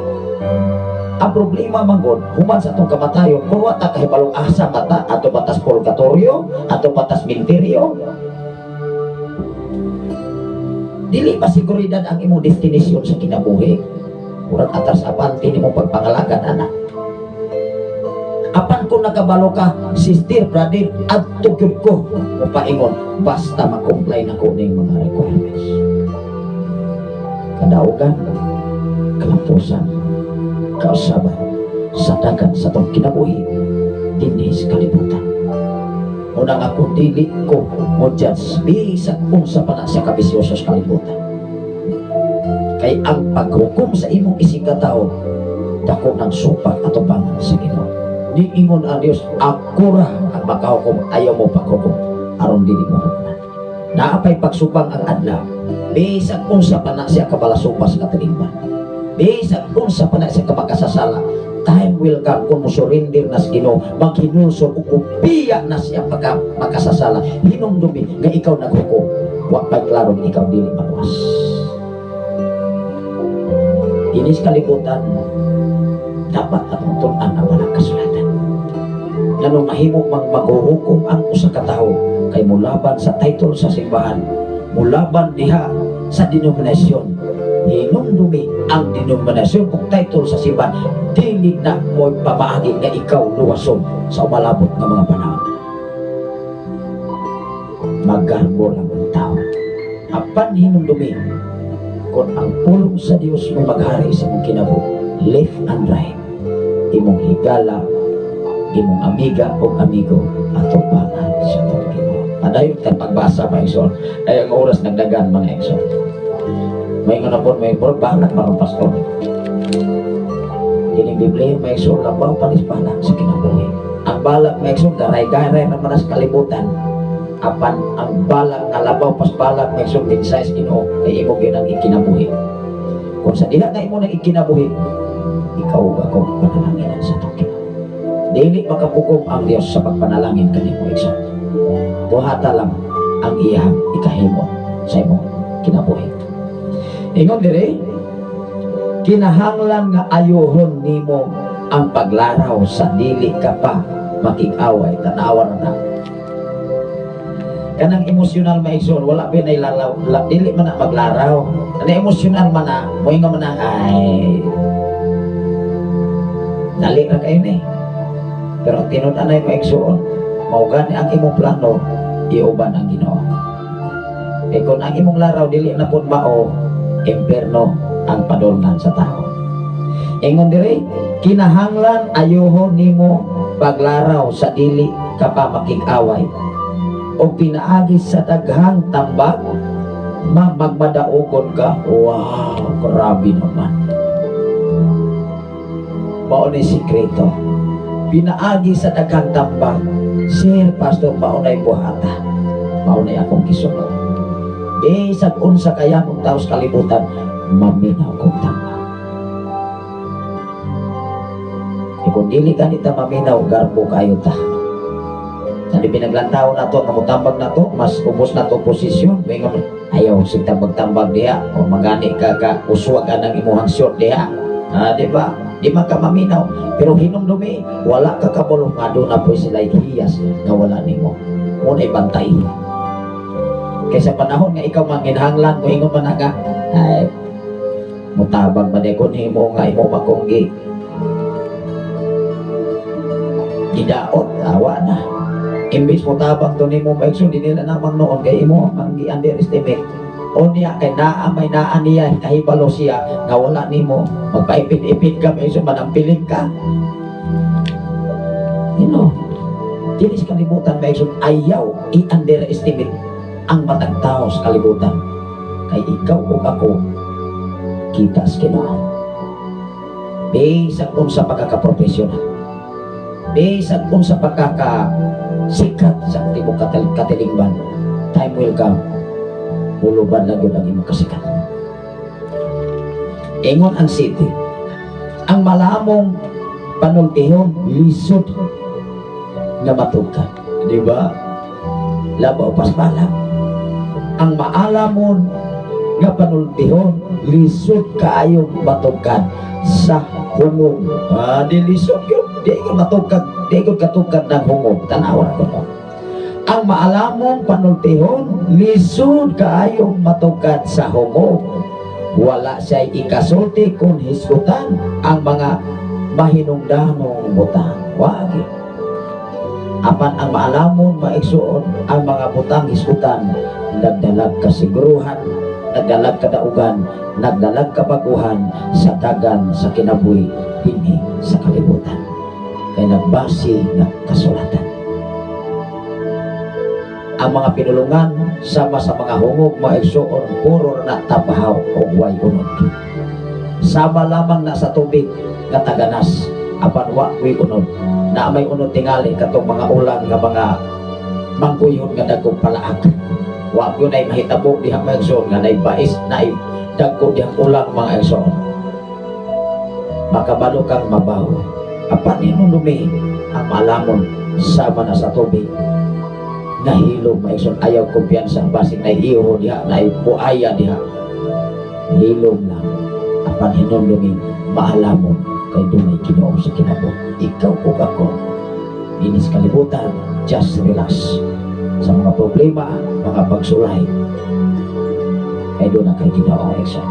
Ang problema manggod human sa atong kamatayon kung wa ta kahibalong asa mata ato batas purgatorio, ato batas minteryo. Dili pa seguridad ang imong destinasyon sa kinabuhi. Murag atas apan nimo pagpangalagan anak. Apan kung nakabalo ka, sister, brother, adto gyud ko upaingon basta ma-comply na ko ning mga requirements. Kadaugan, kalampusan, kausaban, sa dagan sa tong kinabuhi, dinhi sa kalibutan. Unang ako dili ko mo judge bisag unsa pa na sa kabisyoso sa kalibutan. Kay ang paghukom sa imong isig ka tao, dako ng supak at ubangan sa Ginoo. Di ingon ang Diyos, ako ra ang makahukom, ayaw mo paghukom, aron dili mo hukuman. Naapay pagsubang ang adlaw, bisag unsa pa na siya kabalasupas katilingban, bisag unsa pa na siya kamakasasala, time will come kung mo surrender na sa Ginoo, maghinulsol ug upiya na siya pagka makasasala, hinumdumi nga ikaw naghukom, wa pay klaro ikaw dili maluwas. Inis kalibutan, dapat atong tun-an ang walang kasulatan. Nganong mahimo mang maghuhukom ang usa ka tawo kay mulaban sa title sa simbahan, mulaban diha sa denominasyon. Hinumdumi ang denominasyon ug title sa simbahan, dili na mo pamaagi nga ikaw luwason sa umalabot nga mga panahon. Magarbo lang ang tao. Apan hinumdumi kung ang pulong sa Dios may maghari sa imong kinabuhi, left and right, imong higala, imong amiga o amigo atong bangan sa itong Ginoo. Adayon tayo pagbasa mga igsoon, ay ang oras nagdagan mga igsoon. May nga na po, may balak mga pastor. Kining Biblia may igsoon labaw panis-balak sa kinabuhi. Ang balak mga igsoon, garay-garay naman sa kalibutan. Apan ang balak nga labaw pas balak may igsoon din sa Ginoo ay imo gyud ang ikinabuhi. Kung sa diha na imo nang ikinabuhi, ikaw ako panalangin sa itong Ginoo. Dili makapukom ang Dios sa pagpanalangin kanimo igsoon. Buhata lang ang iyang ikahimo sa imong kinabuhi. Ingon diri, kinahanglan nga ayohon nimo ang paglaraw sa dili ka pa makig-away tanawa na. Kanang emosyonal maigsoon, wala ba na ilalaw, dili man na maglaraw. Kanang emosyonal man na, mo'y nga man na, ay, dali na kayo na eh. Pero tinunan na yung maigsoon, maugan ang imong plano, iuban ang Ginoo. E kung ang imong laraw, dili na po mao, imperno ang padulngan sa tao. Ingon diri, kinahanglan ayohon nimo paglaraw sa dili ka pa makig-away o pinaagi sa daghang tambag magmadaogon ka. Wow, grabe naman. Maunay sikreto. Pinaagi sa daghang tambang. Sir, Pastor, maunay buhata. Maunay akong kisunod. Bisag unsa kaya mong taos kalibutan, maminaw kong tambang. Kung dili ka nita maminaw, garbo kayo ta. Nadi pinaglantaw na to, namutambag na to, mas ubos na to posisyon. Mingon, ayaw sig tambag-tambag diha. O magani ka uswag ka ng imuhang short diha. Di ba? Di man ka maminaw. Pero hinumdumi, wala ka kabulong nga doon na po sila hiyas na wala nimo. Muna'y bantay. Kaysa panahon nga ikaw manginhanglan, mo ingon man na ka, ay, mutabag man ekon himo nga imo makonggi. Idaot, awa na. Imbis mo tabang to nimo maigsoon, di nila namang noon kay imo ang gi-underestimate. O niya kay may naan niya kahibalo siya nga wala nimo, magpaipit-ipit ka maigsoon, manampiling ka. Dili sa kalibutan maigsoon, ayaw i-underestimate ang matang tao sa kalibutan. Kay ikaw o ako, kita sa Ginoo. Bisag unsa pagkakaprofessional, bisag unsa pagkakasikat sa tibok katilingban, time will come, huluban lang yun ang imong kasikat. Ingon ang city, ang malamong panultihon, lisod na matugkan. Di ba? Labaw pas malam. Ang maalamon nga panultihon, lisod kaayong matugkan sa humog. Di lisod yun. Di ko matugkad, di ko katugkad ng humog. Tanawan ko no. Ang maalamong panultihon, lisod kaayong matugkad sa humog. Wala siya'y ikasulti kung hisgutan ang mga mahinungdanong butang. Wagi. Apan ang maalamon, maigsuon ang mga butang hisgutan, nagdalag kasiguruhan, nagdalag kadaugan, nagdalag kabaguhan sa tagan sa kinabuhi dinhi sa kalibutan. Kaya nagbasi ng kasulatan. Ang mga pinulungan sama sa mga hungog maigsuon puro na tapahaw o way unod. Sama lamang na sa tubig nga taganas apan wa way unod. Na may unod tingali katong mga ulang nga mga mangkuyon nga dagkong palaag. Wa gyud ay mahitabo diha maigsuon nga nay bais nay dagko dihang ulang mga igsoon. Makabalo kang mabaw. Apan inunumi ang malamon sama na sa tubig. Nahilom maigsoon, ayaw kumpiyansa basig na iho diha, na buaya diha. Hilom lang. Apan hinunumi maalamon kay dunay Ginoo sa kinabuhi. Ikaw o ako, inis kalibutan, just relax. Sa mga problema, mga pagsulay, kay doon na kay Ginoo maigsoon.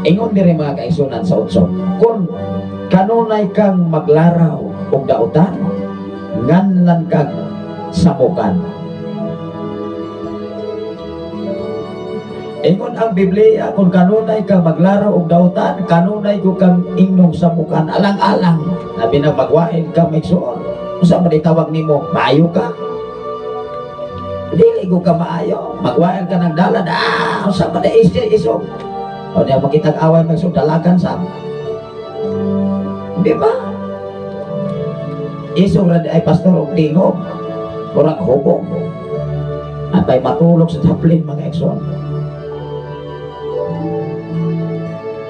Ingon diri mga kaigsunan sa utso, kung kanunay kang maglaraw og dautan, nganlan kag samukan. Ingon ang Biblia, kung kanunay kang maglaraw og dautan, kanunay ko kang ingnog samukan, alang-alang na binabagwain ka maigsuon. Unsa man itawag nimo, maayo ka? Dili ko ka maayo, magwain ka ng dalad, unsa man isog. O niya makitag away maigsuon, dalagan sa di ba? Isog ra ay pastor og tingog, murag hubog. Atay matulog sa tablin mga igsoon.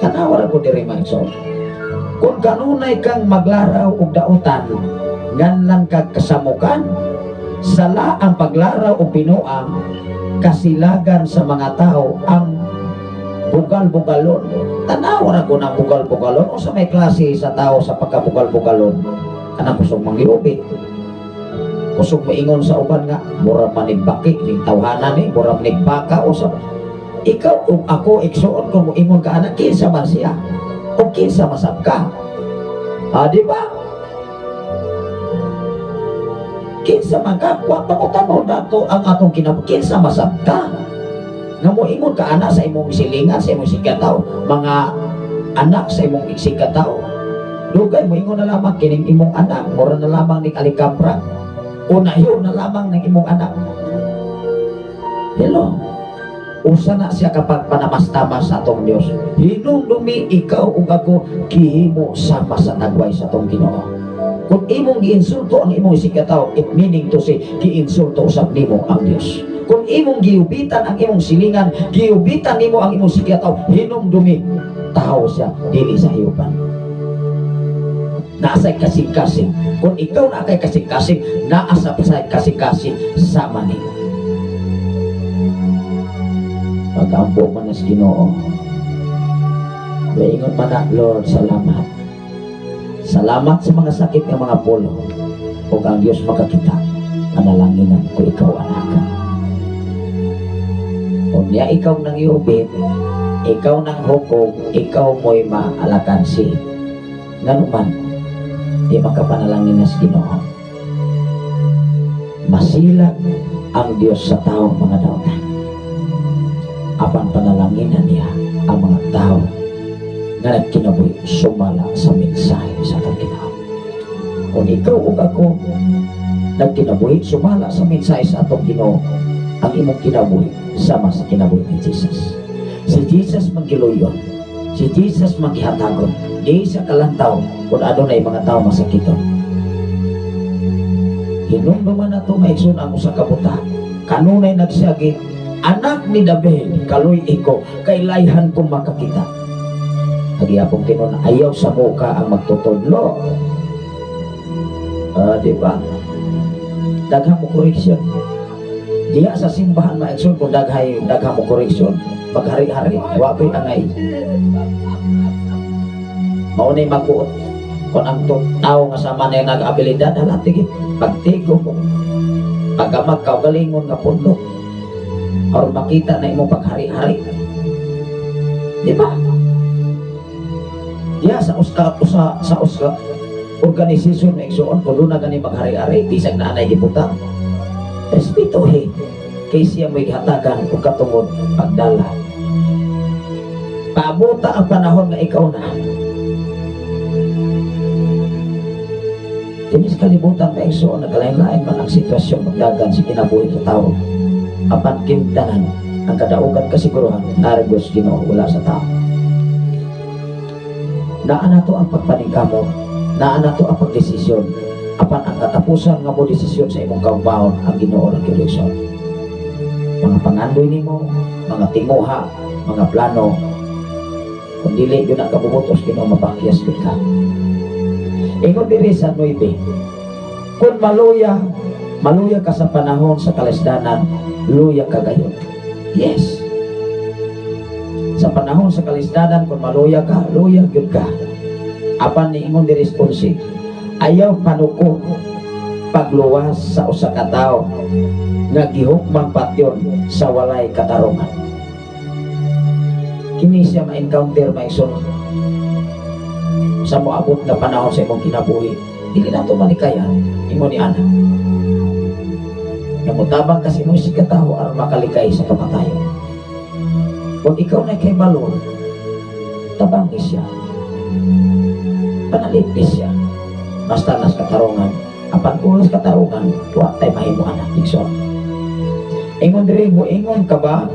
Kanawar ko diri mga igsoon. Kung kanunay kang maglaraw og dautan, nganlan kag kasamukan, sala ang paglaraw og binuang, kasilagan sa mga tao ang bugal-bugalon. Tanawar ako ng bugal-bugalon o sa may klase sa tao sa pagkabugal-bugalon. Kanang kusog mangiubit, kusog maingon sa uban nga mura manigbaki ning tawhanan ni mura manigbaka o sa ikaw ug ako igsuon kung moingon ka anak kinsa man siya o kinsa masab ka. Di ba? Kinsa man ka, wa pangutanaw dato ang atong kinabuhi, kinsa masab ka. Nga moingon ka anak sa imong silingan, sa imong sikataw, mga anak sa imong sikataw. Dugay mo ingon na lamang kining imong anak, mura na lamang ning alikabra. Unayo na lamang ng imong anak. Hello. usa na siya kapag panamastamas sa atong Dios. Hinumdumi ikaw ug ako gihimo sama sa tagway sa atong Ginoo. Kung imong giinsulto ang imong sikataw, it meaning to say giinsulto usab nimo ang Dios. Kung imong giubitan ang imong silingan, giubitan nimo ang imong sikataw, hinumdumi tao siya dili sa hayupan. Naasay kasing-kasing. Kung ikaw na kay kasing-kasing, naasa sa kasing-kasing sama nimo. Pag-ampo man as Ginoo, waingon man na, Lord, salamat. Salamat sa mga sakit ng mga pulo. O ang Diyos makakita, analanginan ko ikaw, anak. O niya ikaw nang iubit, ikaw nang hukom, ikaw mo'y maalakansi. Nganuman, di makapanalangin na sa Ginoo. Masilag ang Diyos sa taong mga dautan. Apan panalanginan niya ang mga tao nga nagkinabuhi sumala sa mensahe sa atong Ginoo. Kung ikaw ug ako nagkinabuhi sumala sa mensahe sa atong Ginoo, ang imong kinabuhi sama sa kinabuhi ni Jesus. Si Jesus maggiluyon, si Jesus maghihatagon, di sa kalantaw kung adunay mga tao masakiton. Hinumduman na ito maigsoon ang usa ka buta, kanunay nagsiyagi, anak ni David, kaluy iko, kailayhan kong makakita. Lagi akong kinon, ayaw sa muka ang magtutudlo. Diba? Daghang mo koreksyon. Diya sa simbahan maigsoon kung daghang mo koreksyon. Maghari-hari, wako'y angay. Maunay magbuot. Kung ang tao nga sama na yung nag-abilidad, halatigit, pagtigo mo. Pagkamag kaugalingon nga pundok. Or makita na imong paghari-hari. Diba? Diya sa uska organisasyon na igsoon, kung doon na gani maghari-hari, tisag na anay giputang. Respetuhin, kay siya may hatagan o katungod pagdala. Paabuta ang panahon nga ikaw na. Dinis kalibutan na igsoon, nagalain-lain man ang sitwasyon magdagan sa kinabuhi sa tao. Apan kintanan ang kadaugan kasiguruhan narigos Ginoo wala sa tao. Naan nato ang pagpaningkamot, naan nato ang pagdesisyon, apan ang katapusan nga mo desisyon sa imong kaubahon ang Ginoo lang kiluson. Mga pangandoy nimo, mga tinguha, mga plano, kung dili yun ang kabubutos Ginoo mapakyas gud ka. Ingon diri sa 9, kung maluya ka sa panahon sa kalisdanan, luya ka gayon. Yes. Sa panahon sa kalisdanan, kung maluya ka, luya gyud ka. Apan niingon di responsi, ayaw panuko pagluwas sa usa ka tawo nga gihukmang patyon sa walay katarungan. Kini siya ma-encounter maison sa moabot na panahon sa imong kinabuhi. Dili na ito malikayan, imo ni Ana. Namutabang kasi mo si kataho aron makalikay sa kamatayon. Kung ikaw na kay balon, tabangi siya. Panalipis siya. Basta nas katarungan, apan ulas katarungan, tuwa tayo mahimo anak ikson. Ingon diri mo, ingon ka ba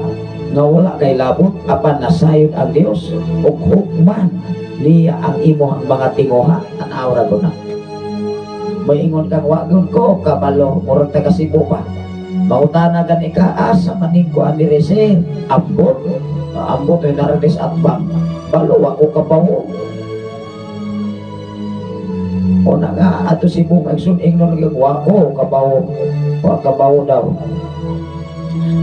nga wala kay labot, apan nasayod ang Dios ug hukman niya ang imong mga tinguha, tanaw ra na. May ingon kang wagon ko, kabalo, murag taga Cebu pa. Mautana gani ka, asa maning ko ani reser, ambot ay naradis at bang, balo ako kabawo. O na nga, ato Cebu, magsun ingnon naging wako kabawo daw.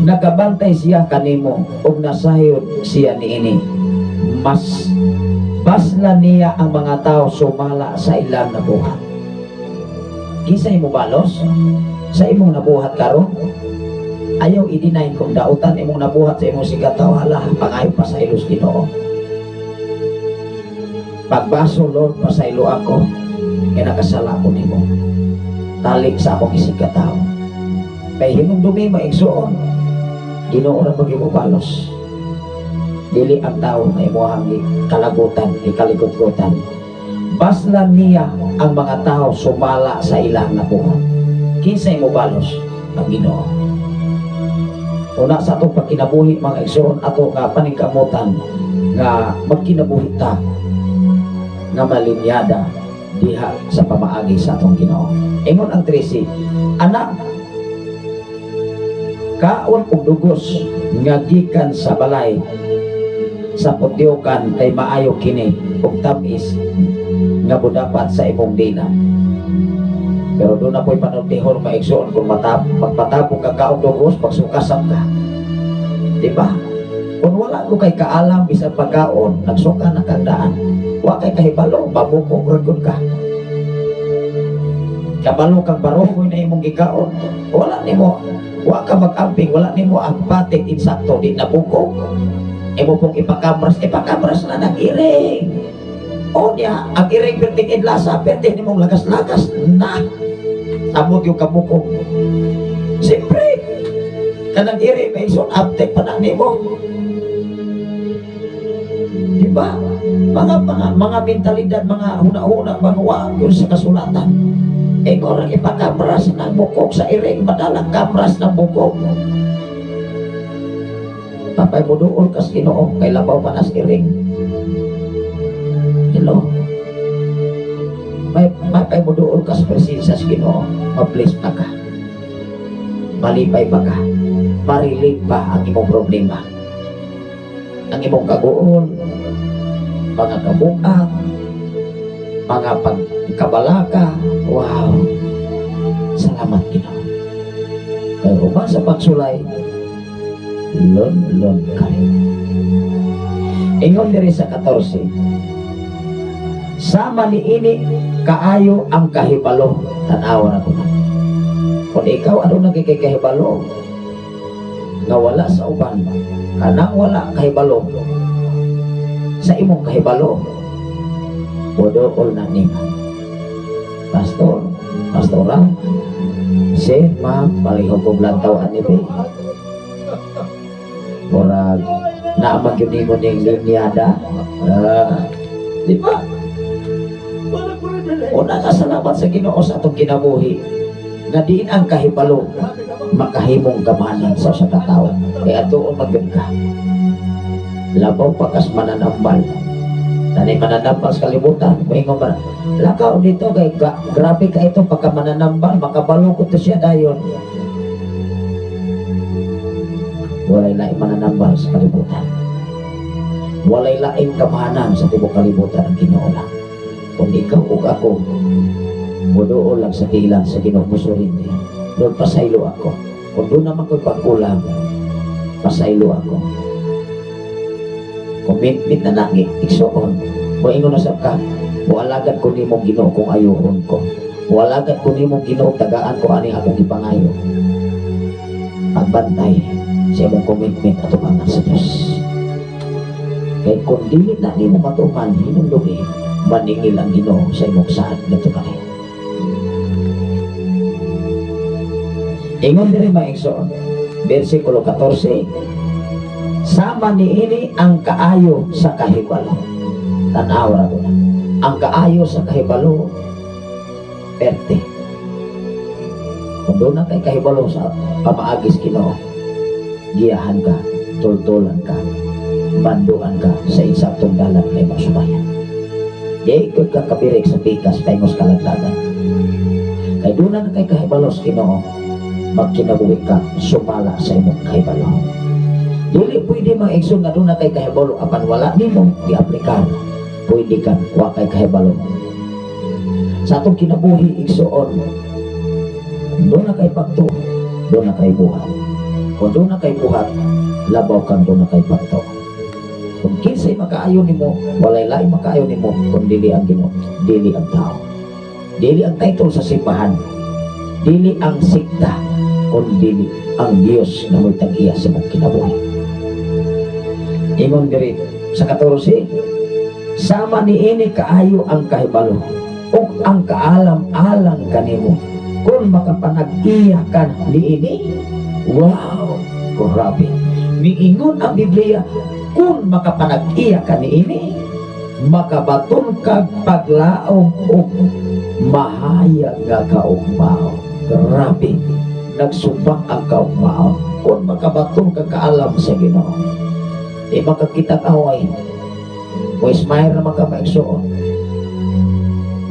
Nagabantay siya kanimo, ug nasayod siya niini. Mas basla niya ang mga tao sumala sa ilang nabuhat. Kinsa imo balos sa imong nabuhat karon? Ayaw i-deny kung dautan imong nabuhat sa imong sigataw, hala pangayo pa sa ilos Ginoo. Pagbaso Lord, pasaylo ako kay nakasala ko nimo. Talik sa akong isigataw. Kay hinumdumi maigsuon, Ginoo ra pag imo balos. Dili ang tao na imuhang kalagutan, ikaligutgutan. Baslan niya ang mga tao sumala sa ilang nabuhat. Kinsa imo balos ang Ginoo. Una sa atong pagkinabuhi mga igsoon ato nga paningkamutan nga magkinabuhi ta nga malinyada diha sa pamaagi sa atong Ginoo. Ingon ang 13, anak, kaon og dugos nga gikan sa balay sa putyokan kay maayo kini ug tamis nga budapat sa imong dina. Pero doon na po'y panultihon maigsoon kung magpatapong ka kaong dugos, pagsukasan ka. Diba? Kung wala ko kay kaalam, bisan pagkaon, nagsuka na kagdaan. Wa kay kahibalo, mabukong ragod ka. Kabalo kang barohoy na imong gikaon. Wala nimo, wa ka mag-amping, wala nimo ang patik insakto, di nabukong. Imo pong ipakamras na nag-iring. O niya, ang iring perting idlasa, perting nimong lagas-lagas na. Amot yung kabukong. Siyempre, kanang iring may son aptek pa na nimo. Diba? Mga mentalidad, mga huna-huna, mga wagyo sa kasulatan. E korang ipakamras ng bukog sa iring, madalang kamras ng bukog. Papay mo doon kas Ginoo, kay labaw pa nas iring. Hello? May mo doon kas presensya sa Ginoo, ma-bless pa ka. Malipay pa ka. Marilig pa ang imong problema. Ang imong kaguon, mga kabukak, mga pagkabalaka. Wow! Salamat Ginoo. Kaya uban sa pagsulay, lon kayo. Ingon diri sa 14, sama ni ini kaayo ang kahibalo. Tanawa na ko na. Kung ikaw ano nagkikahibalo nga wala sa uban, kanang wala kahibalo sa imong kahibalo, bodool na nima. Pastora, si ma'am, palihog kong lantaw anibi. Murag naamag yun mo ning linyada. Di ba? Una ka salamat sa Ginoo sa atong kinabuhi na diin ang kahibalo makahimong gamanan sa katao. Kaya doon magyud ka. Labaw pa kas mananambal. Nanay mananambal sa kalibutan. Maingon ba? Lakaw dito kay grabe ka ito pagka mananambal, makabalo ko to siya dayon. Walay laing mananambal sa kalibutan. Walay laing kamahanan sa tibok kalibutan ang Ginoo lang. Kung ikaw o ako, muduol lang sa tilang sa Ginoo musurin niya. Doon pasaylo ako. Kung doon naman ko'y pagkulang, pasaylo ako. Commitment na nangit, iksoon. Kung ingon na sa ka, mualagad ko ni mong Ginoo kung ayuhon ko. Mualagad ko ni mong Ginoo tagaan ko ani akong ipangayo. Pagbantay sa imong commitment at umangan sa Diyos. Kaya kung dilit na ni mo matuman, hinundumi, maningil ang Ginoo sa imong saad na tukarin. Ingon din maigsoon, versikulo 14, sama ni ini ang kaayo sa kahibalo. Tanawa ko na. Ang kaayo sa kahibalo, perte. Kung doon na kay kahibalo sa pamaagis Ginoo, giyahan ka, tultulan ka, banduan ka sa insaktong dalan kay masubayan. Di ikot ka kapirik sa pikas, pengos kalaglagan. Kay doon na kay kahibalo sa Ginoo, magkinabuhi ka, sumala sa imong kahibalo. Dili pwede mga igsoon nga doon na kay kahibalo, apan wala nimo i-aplikan, pwede ka, wa kay kahibalo. Sa atong kinabuhi igsoon, doon na kay pagto, doon na kay buhat. Kung doon na kay buhat, labaw kang doon na kay pagto. Kung kinsay makaayon nimo, walay laing makaayon nimo, kung dili ang Ginoo, dili ang tao. Dili ang title sa simbahan, dili ang sikta, kung dili ang Diyos na may tag-iya sa mong kinabuhi. Ingon diri sa 14, sama ni ini kaayo ang kahibalo ug ang kaalam-alam kanimo kung makapanag-iya ka ni ini. Wow, grabe. Miingon ang Biblia, kung makapanag-iya ka ni ini, makabaton kag paglaom ug mahayag nga kaugmao. Grabe, nagsubak ang kaugmao. kung makabaton ka kaalam sa Ginoo, di makakita away, mo ismail na magkamaigsoon.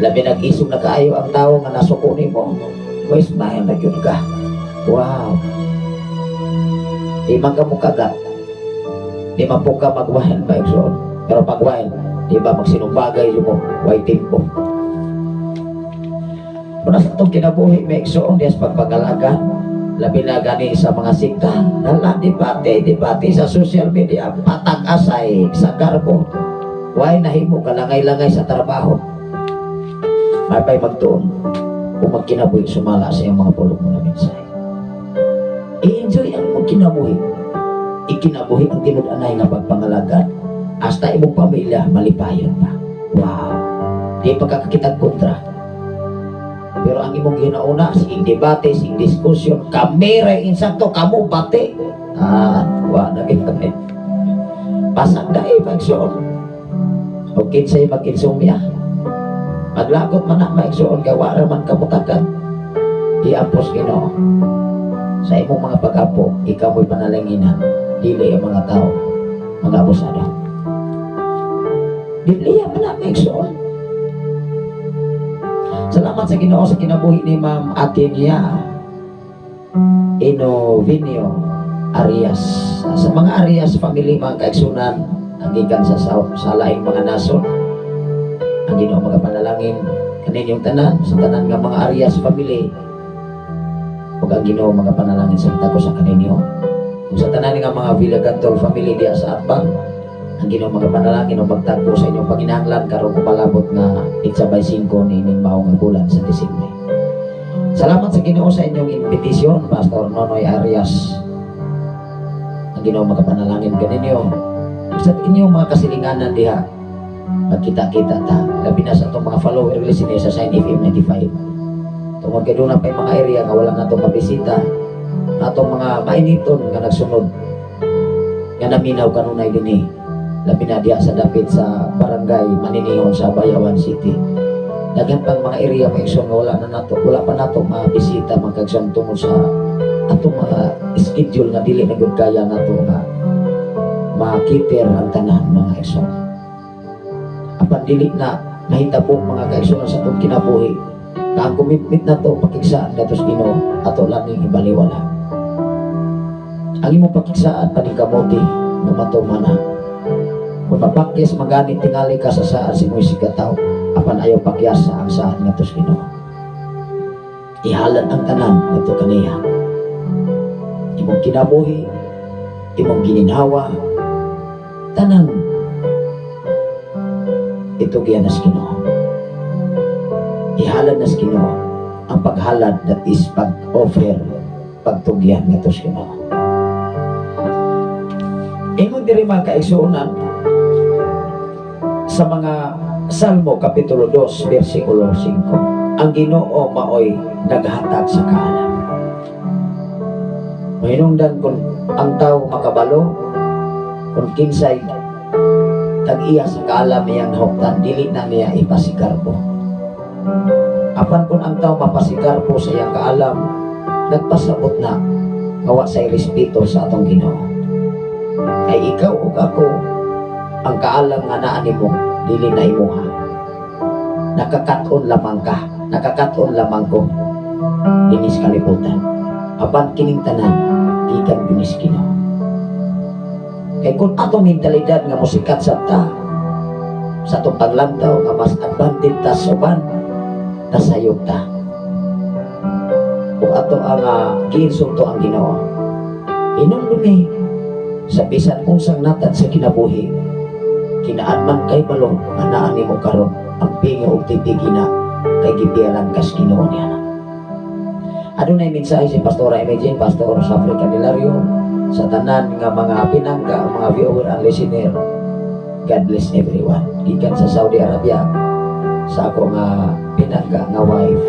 Labi nag-isog na kaayo ang tao nga nasuko nimo, mo ismail na yun ka. Wow! Di man ka mo kagat, di man po ka magwahan maigsoon. Pero pagwahan, di ba magsinumbagay yung mo, way timpo. Muna sa itong kinabuhi, maigsoon, diyas pagpagalaga, labi na gani sa mga sikta, nala, debate sa social media, patag-asay sa garbo. Way nahimo kalangay-langay sa trabaho. May pa'y magtuon, kung magkinabuhi, sumala sa iyong mga pulong mo na minsay. I-enjoy ang mong kinabuhi. Ikinabuhi ang tinud-anay nga pagpangalagan. Hasta imong pamilya, malipayon pa. Wow! Di pagkakakitag kontra. Pero ang imong ginauna, sing debate, sing diskusyon, kamera, insakto, kamo bate. Wa na kami. Pasang dahi, magsuon. O kinsay mag-insumya. Maglagot man na, magsuon, gawa raman kamutakan. Iapos Ginoo. Sa imong mga pag-apo, ikaw mo'y panalanginan. Dili ang mga tao, mga abusado. Biblia man na, magsuon. Salamat sa Ginoo sa kinabuhi ni Ma'am Atenia Inovinio Arias. Sa mga Arias family, mga kaigsunan, ang gikan sa laing mga nason, ang Ginoo magapanalangin kaninyong tanan, sa tanan nga mga Arias family, ug ang Ginoo magapanalangin sa tako sa kaninyo. Kung sa tanan nga mga Villagantol family diya sa Atbang, ang Ginoo magapanalangin o magtagpo sa inyong paginahanglan karon kumalabot nga itsabay 5 ni ining mao nga bulan sa Disyembre. Salamat sa Ginoo sa inyong imbitasyon, Pastor Nonoy Arias. Ang Ginoo magapanalangin kaninyo sa inyong mga kasilinganan diha. Magkita-kita ta, labi na sa itong mga follower listener sa Sign FM 95. Tungod kay doon na pa yung mga area nga wala na itong mabisita, na itong mga mainiton nga nagsunod, nga naminaw kanunay din labi na diya sa dapit sa barangay Maninihon sa Bayawan City. Daghan pang mga area maigsoon nga wala pa nato mabisita magkagsoon tungod sa atong mga schedule nga dili na gyud kaya nato nga makiter ang tanan mga igsoon. Apan dili na mahitabo mga kaigsoon sa atong kinabuhi. Ang commitment na to pakigsaan datos Ginoo ato lang ning ibaliwala. Ang imong pakigsaan paningkamuti nga matumana. Kung mapakyas maganit tingali ka sa saan si Moisés kataw, apan ayaw pakyas sa ang saan nga tos Ginoo. Ihalat ang tanan ngadto kaniya. Imong kinabuhi, imong gininhawa, tanan ito giyan nas Ginoo. Ihalad nas Ginoo. Ang paghalad, that is pag-offer, pagtugyan nga tos Ginoo. Ingon diri mga kaigsuonan sa mga Salmo Kapitulo 2 versikulo 5, ang Ginoo maoy naghatag sa kaalam. Mahinungdan kung ang tao makabalo, kung kinsay tag-iya sa kaalam niyang nahuktan, dili na niya ipasikarpo. Apan kung ang tao mapasikarpo sa iyang kaalam, nagpasabot na gawa sa respeto sa atong Ginoo. Ay ikaw ug ako, ang kaalam nga naa nimo dili na imuha. Nakakaton lamang ka, nakakaton lamang ko dinis kalibutan. Apan kining tanan gikan dinis Ginoo. Kay kung atong mentalidad nga musikat sa ta sa atong paglantaw nga mas advantage ta sa uban, nasayog ta. Kung ato ang giinsulto ang Ginoo, inumdumi sa bisan unsang natad sa kinabuhi, kinaadman kay balong anaan nimo karon ang pinga ug tibigi na kay gibiyalan kas Ginoo niya. Adunay mensahe si Pastora Imagine, Pastor Safri Candelario sa tanan nga mga pinangga, mga viewer and listener. God bless everyone. Gikan sa Saudi Arabia, sa ako nga pinangga nga wife,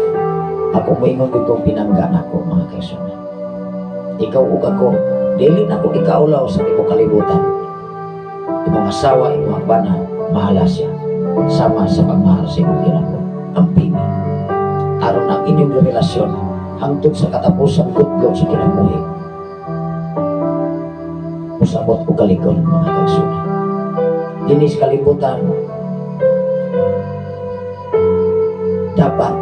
ako moingon gud kong pinangga nako mga kaigsunan. Ikaw ug ako, dili na ko ikaulaw sa imong kalibutan. Imong asawa, imong bana, mahala siya. Sama sa pagmahal sa imong ginoo. Ang pini. Aron ang inyong relasyon hangtod sa katapusang kutlog sa kinabuhi. usabot o kalikon mga kagsuna. Dinis kalibutan, dapat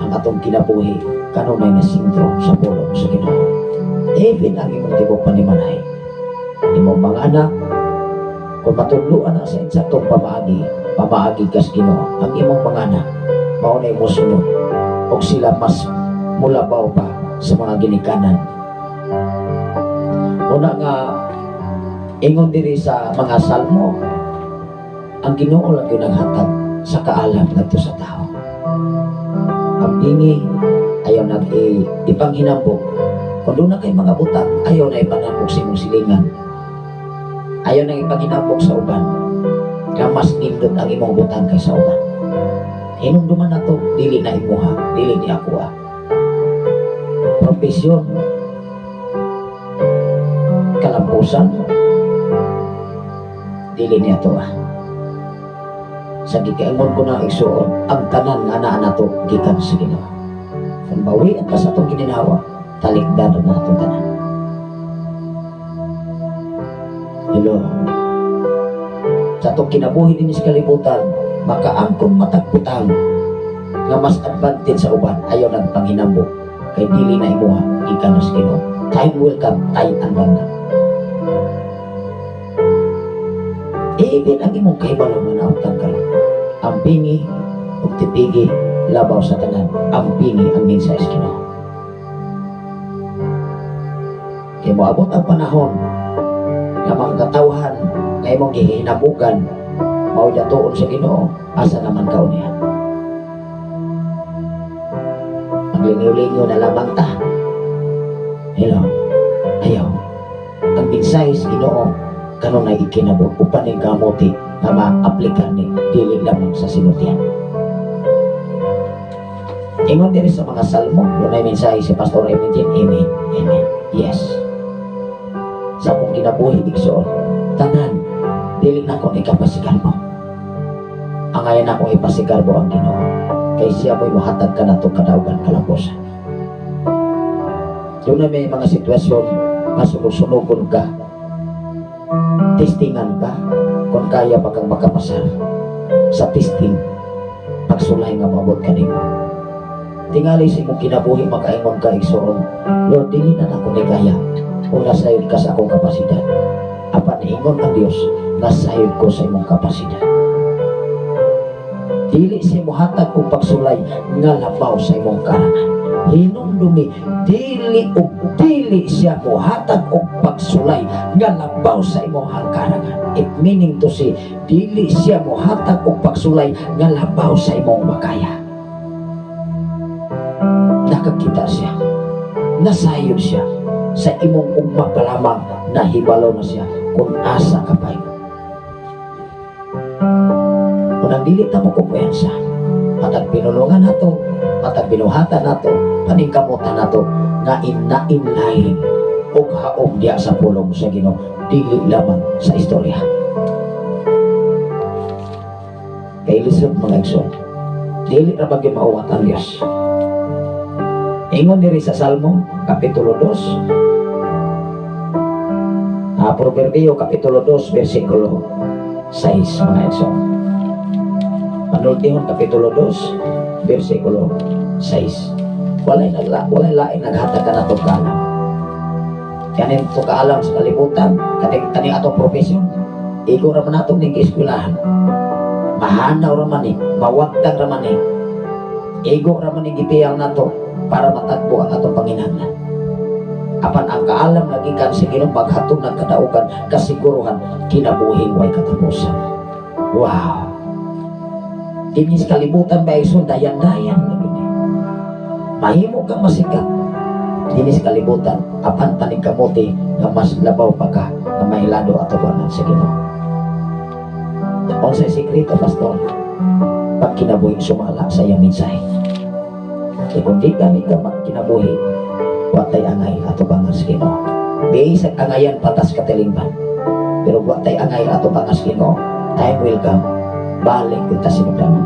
ang atong kinabuhi kanunay na sintro sa pulong sa Ginoo. Even ang imong tibok panimanay, imong mga anak, kung matudluan na sa insaktong pamaagi kas Ginoo, ang imong mga anak, maunay mo sunod, o sila mas mulabaw pa sa mga ginikanan. Una nga, ingon diri sa mga salmo, ang Ginoo lang yung naghatag sa kaalam ngadto sa tao. Ang pingi ayaw ipanghinambok. Kung doon na kay mga butang, ayaw na ipanambok sa imong silingan. Ayaw na ipanghinambok sa uban. Nga mas nindot ang imong butang kaysa uban. Hinumduman na to, dili na imuha, dili ni ako Profesyon, kalampusan, dili niya to Sa gikaingon ko na igsuon, ang tanan nga naa nato gikan sa Ginoo. Kung bawi at sa atong gininawa, talikdan na atong tanan. Hello. Sa atong kinabuhi din sa kalibutan, makaangkong matagputang nga mas advantage sa uban, ayaw nagpanghinambok kay dili na imuha gikan sa Ginoo. Time will come, tayo andang na. Even ang imong kahibalo na nautang karon, ang pingi ug tipigi labaw sa tanan, ang pingi ang minsa sa Ginoo. Kay moabot ang panahon nga mga katawhan nga imong gihinabugan mao datoon sa Ginoo, asa naman ka niya. Maglingyo-lingyo na lamang ta. Hello, ayaw. Ang minsay sa Ginoo kanunay ikinabot upan ni kamuti na ma-aplikan ni dili lamang sa sinutian. Ingon diri sa mga salmo, doon ay mensahe si Pastor Emetin, Amen, Amen, yes. Sa akong kinabuhi, igsoon, tanan, dili na akong ikapasigarbo. Ang ayan akong ipasigarbo ang Ginoo, kay siya mo'y mahatag ka na ito kadaugan kalampusan. Doon na may mga sitwasyon na sunusunugon ka, testingan ka, kung kaya pa kang makapasar sa testing, pagsulay nga mabot ka nimo. Tingali sa imong kinabuhi, makaingon ka igsoon, Lord, dili na ako ni kaya, o nasayod ka sa akong kapasidad. Apan ingon ang Dios, nasayod ko sa imong kapasidad. Dili siya mohatag og pagsulay nga labaw sa imong karangan. Hinumdumi, dili siya mohatag og pagsulay nga labaw sa imong karangan. It meaning to say, dili siya mohatag og pagsulay nga labaw sa imong makaya. Nakakita siya, nasayod siya sa imong ugma pa lamang, nahibalo na siya kung asa ka pa. Kung ang dili ta mo kumpiyansa, matag pinulungan nato, matag binuhatan nato, paningkamutan nato, nga inainlain o haog diya sa pulong sa Ginoo, dili lamang sa istorya. Kay lisod mga igsoon, dili ra bagay mauwat ang Diyos. Ingon diri sa Salmo, Kapitulo 2, Proverbio, Kapitulo 2, versikulo 6, mga igsoon. Panultihon, Kapitulo 2, versikulo 6. Walay laing naghatag ka na itong kaalam. Kanin itong kaalam sa kalibutan, kaning atong profesyon, igo raman natong ning eskwelahan. Mahanaw raman ni, mawagtang raman ni, igo raman ning gipiyang nato, para matagpo ang atong panginahanglan. Apan ang kaalam nga gikan sa Ginoo maghatod ng kadaugan, kasiguruhan, kinabuhing way katapusan. Wow! Dinis kalibutan ba iso, dayan-dayan na gini. Mahimo kang masikat. Dinis kalibutan, apan tanig kamuti nga mas labaw pa ka na mahilado at abangan sa Ginoo. Kung sa sikrito, Pastor, pag kinabuhing sumala sa iyang mensahe, kung di ka kinabuhi, watay angay ato bangas Ginoo. Bisag angayan patas katilingban, pero watay angay ato bangas Ginoo, time will come, balik kita sinugdanan.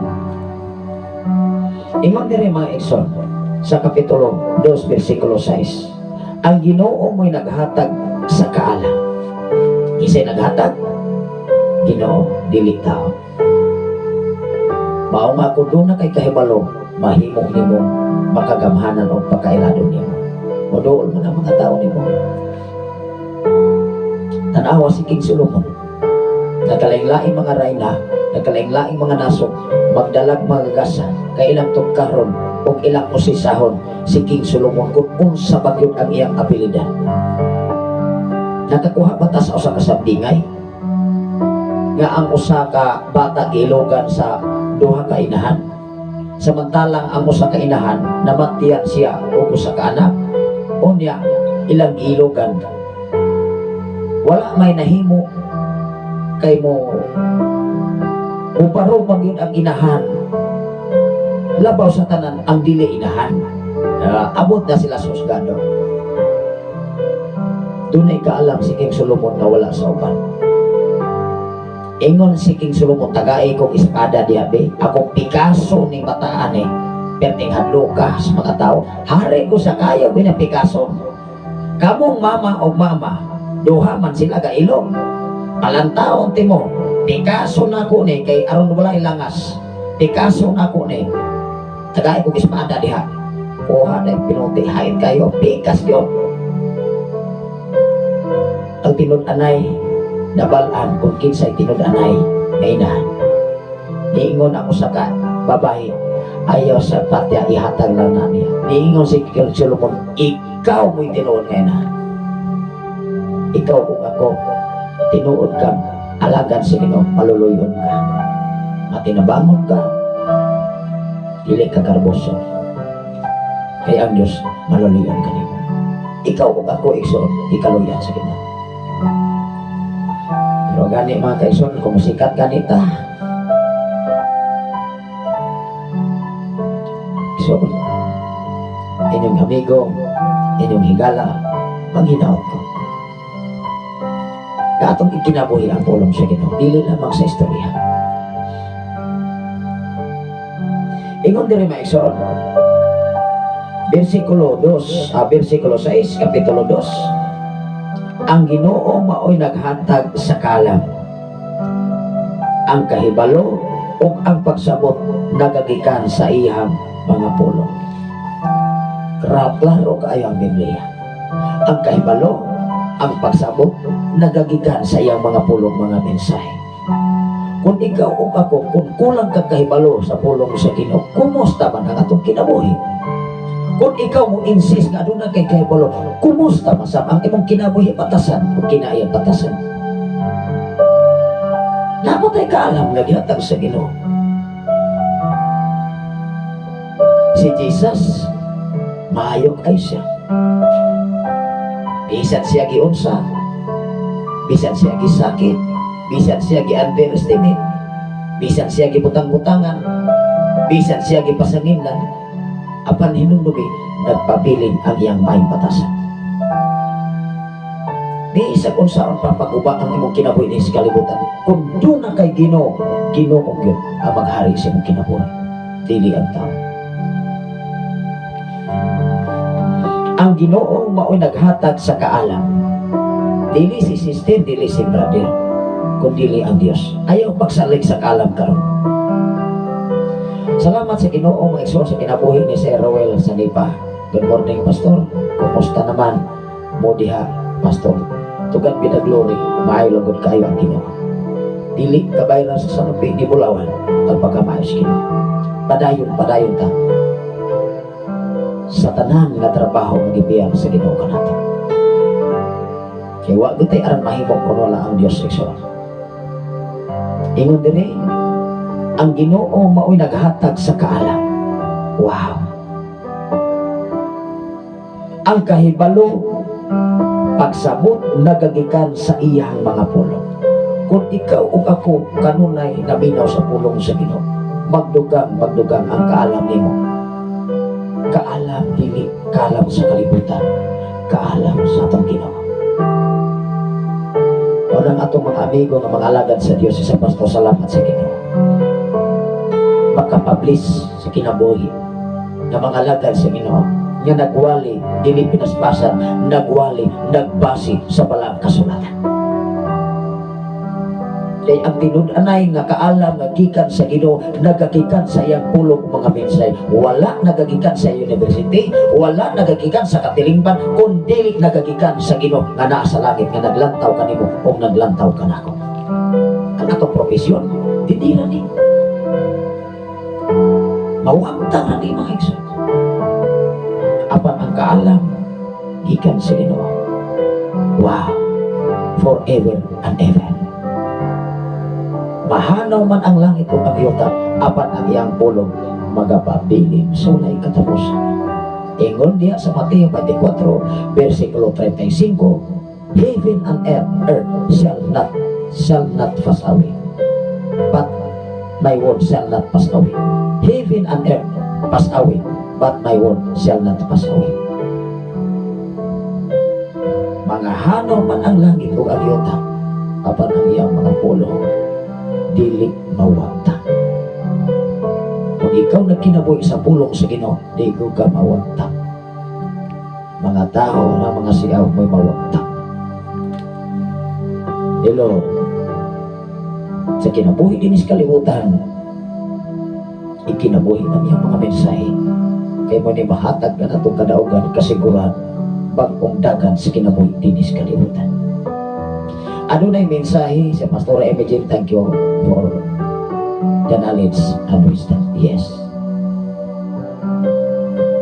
Ingon diri mga igsoon sa Kapitulo 2, versikulo 6, ang Ginoo mo'y naghatag sa kaalam. Kisay naghatag, Ginoo, dili tao. Mao nga kung doon na kay kahibalo, mahimo nimo makagamhanan o pagkailado nimo. Modool mo na mga tao nimo. Tanawa si King Solomon. Nagkalaing-laing mga rayna, nagkalaing-laing mga nasok, magdalag mga gasa, kay ilang tugkaron o ilang usisahon si King Solomon kung unsa bagyod ang iyang abilidad. Nakakuha ba ta sa usa ka sabdingay nga ang usa ka bata giilogan sa duha ka inahan, samantalang ang usa ka inahan namantiyan siya og usa ka anak, unya ilang giilogan. Wala may nahimo kay mo uparo magyud ang inahan labaw sa tanan ang dili inahan. Abot na sila sa husgado. Dunay kaalam si King Solomon na wala sa uban. Ingon si King Solomon, tagaay kong espada diabe, akong Picasso ning bataan eh, perting hadlo ka sa mga tao, hari ko sa kaya na Picasso. Kamong mama o mama, duha man sila gailong, palantaon timo, Picasso na ko ni, kay aron wala ilangas, Picasso na ko ni, tagaay kong espada diha, kuha na yung pinuti, hait kayo, Pikas yun. Ang tinud-anay, nabalaan kung kinsay tinud-anay na inahan. Niingon ako sa babae, ayaw sa patya ihatag lang na niya. Niingon si King Solomon, ikaw mo'y tinuod na inahan. Ikaw kung ako, tinuod ka, alagan si Ginoo, maluluyon ka. Matinabangon ka, dili ka karboso. Kaya ang Diyos, maluluyon ka nimo. Ikaw kung ako, ikaluyan sa Ginoo. Pero gani mga kaison, kung sikat ganita, so, inyong amigo, inyong higala, manghinaot ko. Katong ikinabuhi ang pulong sa Ginoo, dili lamang sa istorya. Ingon diri maigsoon, versikulo 6, kapitulo 2, ang Ginoo maoy naghatag sa kalam, ang kahibalo ug ang pagsabot nagagikan sa iyang mga pulong. Klaro kayo ang Biblia. Ang kahibalo, ang pagsabot nagagikan sa iyang mga pulong, mga mensahe. Kung ikaw o ako, kung kulang kang kahibalo sa pulong sa Ginoo, kumusta man ang atong kinabuhi? Kung ikaw mo insist nga doon na kay kahibalo, kumusta masam ang imong kinabuhi patasan o kinayang patasan? Dapat ay kaalam nga gihatag sa Ginoo. Si Jesus, maayo kay siya. Bisan siya giunsa, bisan siya gisakit, bisan siya gi-underestimate, bisan siya gibutang-butangan, bisan siya gipasanginan, apan hinungdubi nagpabilin ang iyang maayong batasan. Di isa kung saan papaguba ang imong kinabuhi ni sa kalibutan. Kung doon na kay Ginoo, Ginoo kong yun ang maghari sa imong kinabuhi, dili ang tao. Ang Ginoo mao'y naghatag sa kaalam, dili si sister, dili si brother, kung dili ang Dios. Ayaw pagsalig sa kaalam karon. Salamat sa Ginoo maigsoon sa kinabuhi ni Sir Roel Sanipa. Good morning, Pastor. Kumusta naman mo diha, Pastor? Tugan bida glory, maayo lugod kayo ang Ginoo. Dili kabayran sa sanupi ni Bulawan ang pagkamayos Ginoo. Padayon ta sa tanan nga trabaho nga gibiyang sa Ginoo kanato. Kay wa gitay aran mahimo kun wala ang Dios igsoon. Ingon diri, ang Ginoo mao'y naghatag sa kaalam. Wow! Ang kahibalo, pagsabot nagagikan sa iyang mga pulong. Kung ikaw o ako kanunay naminaw sa pulong sa Ginoo, magdugang ang kaalam nimo. Kaalam dili kaalam sa kalibutan, kaalam sa atong Ginoo. O nang atong mga amigo nga mga alagad sa Dios, sa Pastor, salamat sa Ginoo. Makapablis sa kinabuhi na mga alagad sa Ginoo nga nagwali, dili pinaspasan, nagwali, nagbasi sa balang kasulatan. Kay ang tinud-anay nga kaalam nga gikan sa Ginoo nagagikan sa iyang pulong mga minsay. Wala nagagikan sa university, wala nagagikan sa katilingban, kundi nagagikan sa Ginoo nga naa sa langit nga naglantaw kanimo o naglantaw kanako. Ang atong profesyon, didira ni. Mawagta na ni mga igsoon. Apan ang kaalam gikan sa Ginoo. Wow, forever and ever. Mahanaw man ang langit o ang yuta, apan ang iyang pulong magapabilin sulay katapusan. Ingon diya sa Mateo 24, versikulo 35, heaven and earth shall not pass away, but my word shall not pass away. Heaven and earth pass away, but my word shall not pass away. Mga hanaw man ang langit o ang yuta, apan ang iyang mga pulong dili mawagta. Kung ikaw nagkinabuhi sa pulong sa Ginoo, di ko ka mawagta. Mga tao na mga siyaw mo'y mawagta. Hello, sa kinabuhi din sa kalibutan, ikinabuhi na niya mga mensahe. Kaya mo ni mahatag ka na itong kadaugan kasiguran bagong dagan sa kinabuhi din sa kalibutan. Ano na yung mensahe sa Pastor Emejim? Thank you for the knowledge and wisdom. Yes.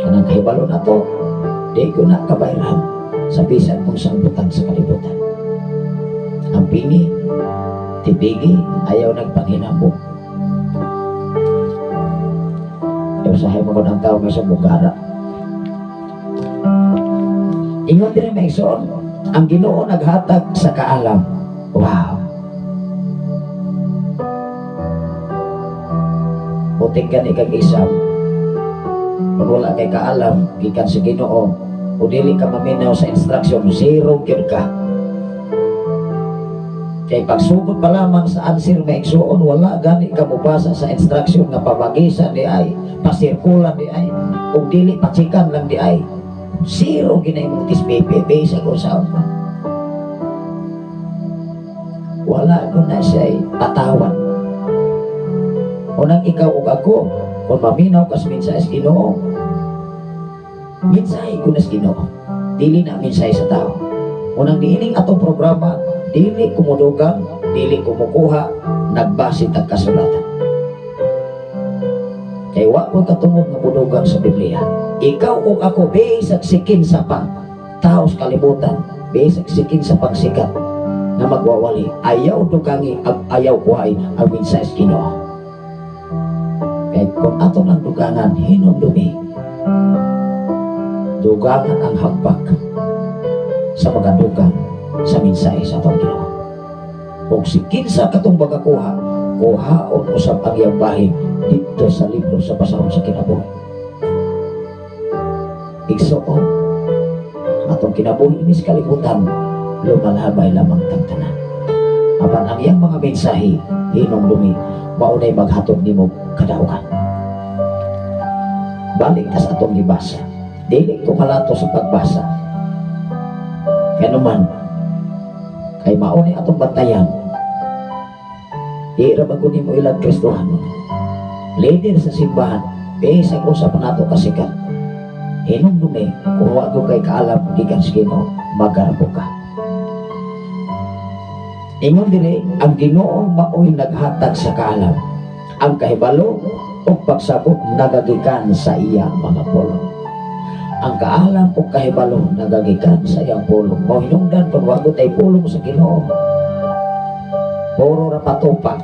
Kanang kahibalo na to, di ko na kabayran sa bisan kung saan butang sa kalibutan. Ang pingi, tibigi, ayaw nagpanghinambok. Usahay mo ko ng tao may sa bugara. Ingon din may igsoon, ang Ginoo naghatag sa kaalam. Wow. Putik ka ni kag isam. Kung wala kay kaalam, gikan sa Ginoo, o dili ka maminaw sa instruction, zero gyud ka. Kay pagsugod pa lamang sa answer may igsoon, wala gani ka mubasa sa instruction nga pabagisan di ay, pasirkulan di ay, o dili patsikan lang di ay. Zero ginay mong tispepe sa kusaon pa. Wala ko na siya'y patawan. Unang ikaw o ako, kung maminaw ka sa mensahe sa Ginoo, mensahe ko na sa Ginoo, dili na mensahe sa tao. Unang diining atong programa, dili kumudugang, dili kumukuha, nagbase tag kasulatan. Kaya wa ko katungod na budugang sa Biblia. Ikaw o ako, bisag sikin sa pang tao sa kalibutan, bisag sikin sa pagsikat, na magwawali, ayaw dugangi, ayaw kuhay ang mensahe sa Ginoo. Kaya kung ato ng dugangan, hinumdumi, dugangan ang hagbak sa magadugang sa mensahe sa atong Ginoo. Kung si kinsa katong bagakuha, kuhaon usab ang iyang bahin dito sa libro sa pasahon sa kinabuhi. Igsoon, atong kinabuhi ni sa kalibutan, lumalabay lamang tagtanan. Apan ang iyang mga mensahe, hinumdumi, maunay maghatod nimo kadaugan. Balik ka sa atong libasa. Dili ko malato sa pagbasa. Kaya naman, kay maunay atong bantayan, di ra bago nimo ilang Kristohano. Leader sa simbahan, bisag usap nato kasikat. Hinumdumi, kung wa ko kay kaalam, gikan sa Ginoo, magarabo ka. Ingon dire, ang Ginoo maoy naghatag sa kaalam. Ang kahibalo o pagsabot nagagikan sa iyang mga pulong. Ang kaalam o kahibalo nagagikan sa iyang pulong. Mao hinungdan kung wa tay pulong sa Ginoo. Puro ra patupag.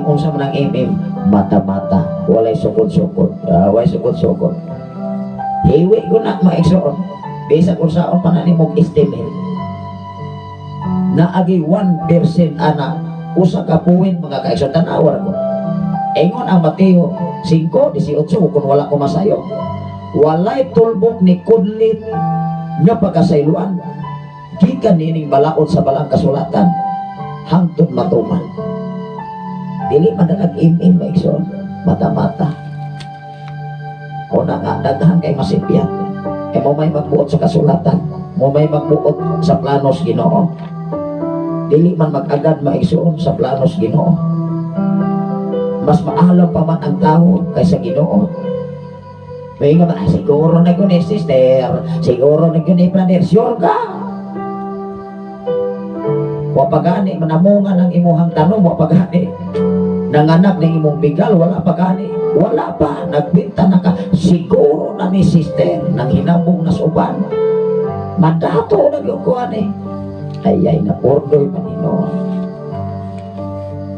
Unsa man ang mata-mata, walay sukod-sukod. Walay sukod-sukod. Hiwi ko na maigsoon. Bisag kung saan pa na ni mong estimate. Naagi 1% anak usa ka puwin mga kaigsoon tanawar ko. Ingon ang Mateo 5:18 kung wala ko masayo. Walay tulbok ni kudlit nga pagkasayloan. Gikan nining balaod sa balang kasulatan hangtod matuman. Dili man nag-im-im maigsoon, mata-mata. O na nga daghan kay masipyan. Mo may magbuot sa kasulatan, mo may magbuot sa planos Ginoo. dili man mag-agad maigsuon sa planos Ginoo. Mas maalam pa man ang tao kaysa Ginoo. May nga ba, siguro na yun sister, siguro na yun brother, sure ka? Wapagani, manamungan ang imuhang tanong, wapagani. Nanganak ng imong bigal, wala pagani. Wala pa, nagbinta na ka. Siguro na ni sister, nang hinabong na suban. Madato na yung kuhan eh. Ay, na-order manino.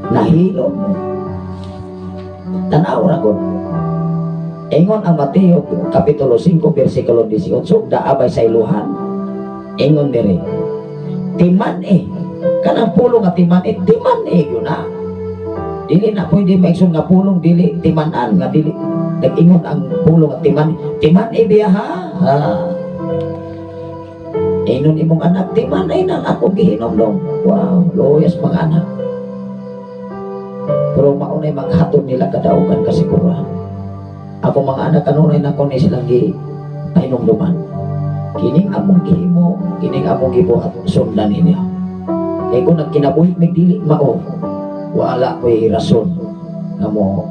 Nahilom. Tanaw na ko. Ingon ang Mateo, Kapitulo 5, versikulo 18, daabay sa iluhan. Ingon dire, timan eh. Kanang pulong nga timan eh, timan eh yun na. Dili na pwede maigsoon nga pulong, dili timanan nga dili. Nag-ingon ang pulong nga timan, timan eh biya ha. Inon imong anak, timan ay nang ako gihinom. Wow, loyas mga anak. Pero maunay maghatod nila kadaugan kasiguran. Ako mga anak kanunay na ko ni silang gihinumduman. Kining among gihimo, kining among gibuhat sundan ninyo. Kaya kung nagkinabuhi may dili mao, wala ko'y rason na mo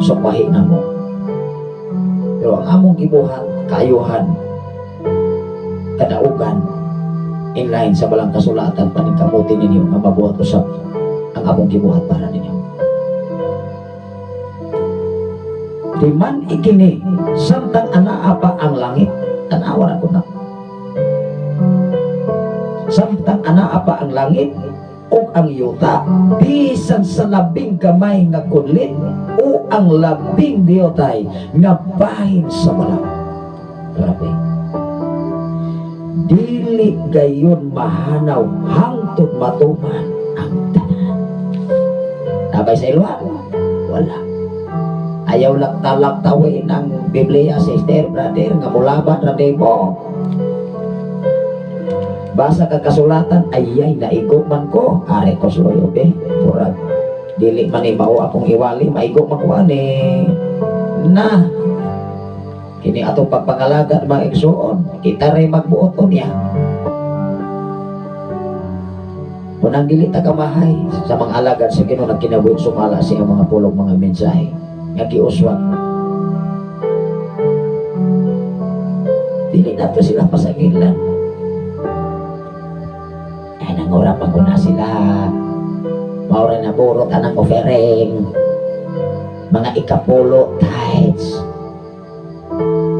supahi na mo. Pero ang among gibuhat, kaayuhan, kadaugan, in line sa balang kasulatan, paningkamuti ninyo na mabuhat usap ang among gibuhat para ninyo. Di man ikini, samtang anaa pa ang langit, tanawan ako na. Samtang anaa pa ang langit, o ang yuta, bisan sa labing gamay nga kunlit, o ang labing diyotay nga bahin sa balang. Grabe. Dili gayon mahanaw hangtod matuman ang tanan. Tabay sa iluhan? Wala. Ayaw lakta-laktawin ang Biblia, sister, brother, nga mulaban na mo. Basa ka kasulatan, ayay, naigo man ko. Are ko sloyo, be. Murag, dili man ibaw akong iwali, maigo man ko, na. Kini atong pagpangalaga mga igsuon, kita rin magbuoton niya. Kunang dili tagamahay sa mga alagad sa Ginoo nagkinabuhi sumala siya mga pulong mga mensahe nga giuswag. Dili na to sila pasagilan. Ay nangurapan ko na sila. Maura na burot anang offering. Mga ikapulo tithes.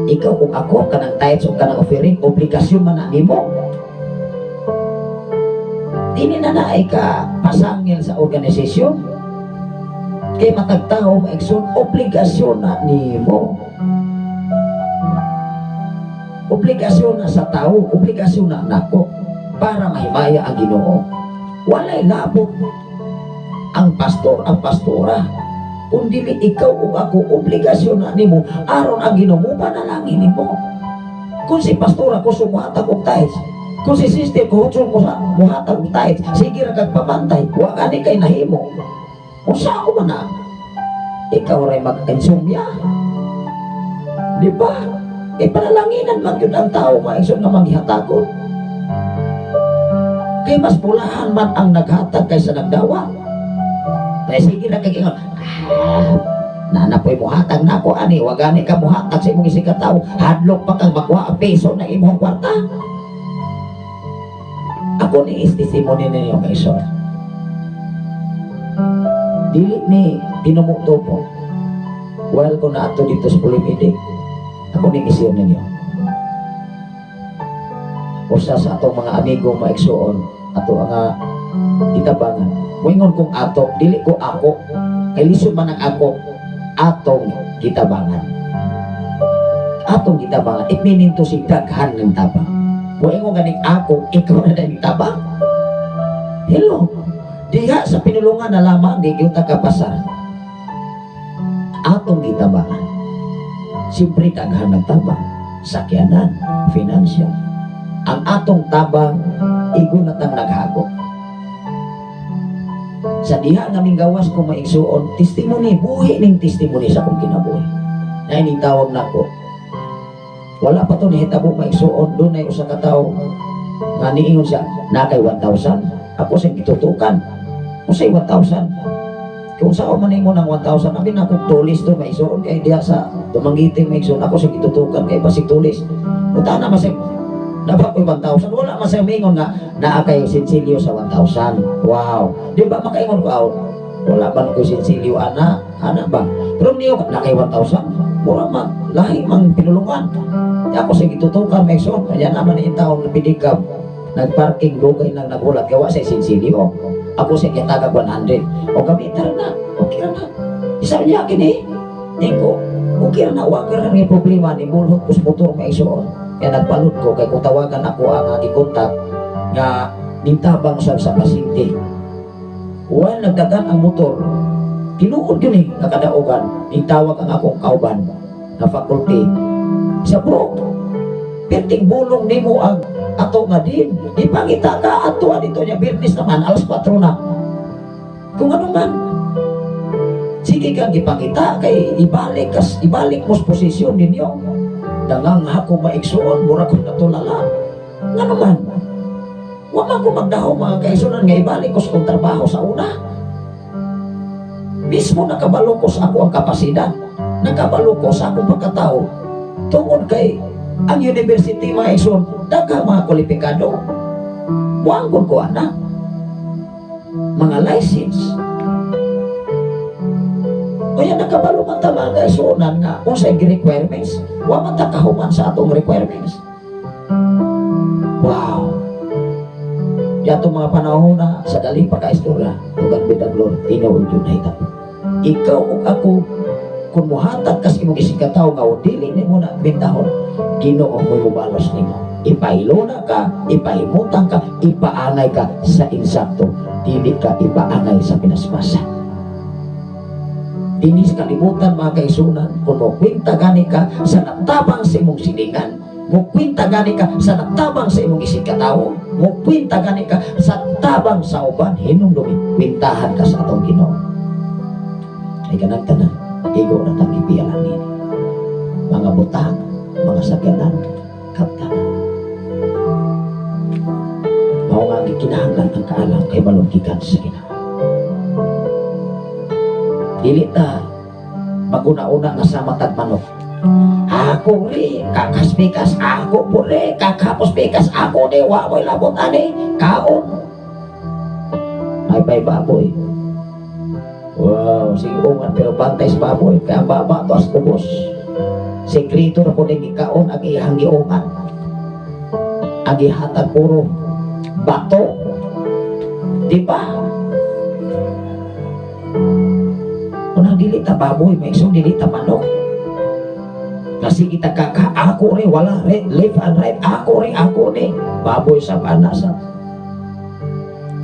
Ikaw kung ako kanang tithes o kanang offering, obligasyon man na nimo. Dili na naay ka pasangil sa organisasyon. Kay matagtao maigsoon, obligasyon na nimo. Obligasyon na sa tao, obligasyon na nako para mahimaya ang Ginoo. Walay labot ang pastor, ang pastora. Kung dili ikaw o ako, obligasyon na nimo aron ang Ginoo panalangin nimo. Kung si pastora ko sumuhatag og tithes, kung si sister ko hutson ko sa muhatag og tithes, sige ra kag pamantay, wa ani kay nahimo. Usa ako man na, ikaw rin mag-insumya. Di ba? Panalanginan man yun ang tao, maisog na manghihatagon. Kaya mas pulahan man ang naghatag kaysa nagdawa. Kaya sige na kagingon, nanapoy mo hatag na ako, ani, wagani ka mo hatag sa imong isikataw, hadlok pa kang magwa ang peso na imong kwarta. Ako ni testimony ninyo kay Sir. Dili ni tinumuto po. While ko na ato dito sa Pulimidi, ako ni isir ninyo. Usa sa atong mga amigo maigsuon, ato nga itabangan. Moingon kong ato, dili ko ako, kay lisod man ang ako, atong gitabangan. Atong gitabangan, it meaning to si daghan ng tabang. Moingon ganing ako, ikaw na ng tabang. Hello. Diha sa pinulungan na lamang di kita kapasar. Atong gitabangan. Siyempre daghan ng tabang, sakyanan, financial. Ang atong tabang igo na tang naghago. Sa diha nga gawas ko maigsuon, testimony, buhi ning testimony sa kong kinabuhi. Na ining tawag nako. Wala pa to ni hitabo maigsuon, doon ay usa ka tawo nga niingon siya, na kay 1,000. Ako sa gitutukan. Kung sa'y 1,000. Kung sa man mo ng 1,000, abi na akong tulis to may isuon kay diya sa tumangiting may isuon. Ako sa gitutukan kay basig tulis. Punta na masig dapat ko 1,000. Wala man sa mingon nga naa kay sinsilyo sa 1,000. Wow. Di ba makaingon ko out? Wala man ko sinsilyo ana ba? Pero niyo na kay 1,000. Wala man lahi mang pinulungan. Di ako sa gitutukan may isuon. Kaya naman yung taong napidikab. Nagparking dugay nang nagulat gawa sa sinsilyo. Ako sa kitagag 100. O gamitan na. Okay na. Isa niya kini. Eko. Okay na. Huwag ka na ng problema. Nimulhot ko sa motor may isuon. Kaya nagpalot ko. Kaya kung tawagan ako ang gikontak nga nintabang siya sa pasinti. Huwag nagdagan ang motor. Tinuod yun nakadaogan. Nintawag ang akong kauban na faculty. Siya bro. Perting bulong ni mo ang ato nga din. Ipangita ka ato dito niya birnis naman alas 4 na. Kung ano man. Sige kang ipangita kay ibalik mo sa posisyon ninyo. Dangang ako maiksuon mura ko natulala. Nga naman. Wala ko magdaho mga kaisunan nga ibalik ko sa kong trabaho sa una. Mismo nakabalo ko sa ako ang kapasidad. Nakabalo ko sa akong pagkatao. Tungod kay ang university mga ison, daghang mga kwalipikado. Buanggon ko ana. Mga license. Kaya nakabalo man ta mga isunan nga kung sa requirements, wa man ta kahuman sa atong requirements. Wow. Yato mga panahon na sa daling pagkaistorya, tugan bitag Lord, tinawag yun na ito. Ikaw o ako, kung muhatag kasi mong isikataw nga o dili ni mo na bintahon, Ginoo mo mubalos nimo. Ipailona ka, ipahimutan ka, ipaangay ka sa insakto. Dili ka ipaangay sa pinasmasa. Dinis kalimutan mga kaisunan, kung mukwinta gani ka sa natabang sa imong silingan, mukwinta gani ka sa natabang sa imong isikataw, mukwinta gani ka sa tabang sa uban, hinumdumi, kwintahan ka sa atong Ginoo. Ay kanagtanan, igo na tang ipialan nini. Mga butang, mga sakyanan, kaptanan. Mao nga gikinahanglan ang kaalam kay balong gikan sa Ginoo. Dili ta maguna-una nga sa matag manok. Ako ri kakaspikas, ako po ri kakapospikas, ako ni wakoy labot ani kaon. Ay bay baboy. Wow, sige ungan pero bantay sa baboy kaya baba to as kubos. Sekreto na po na gikaon ang ihang giungan. Ang ihatag puro bato. Di ba? Kung dili ta baboy, may isang dili ta manok. Kasi kita kaka, ako rin, wala rin, left and right, ako rin, baboy sa panasa.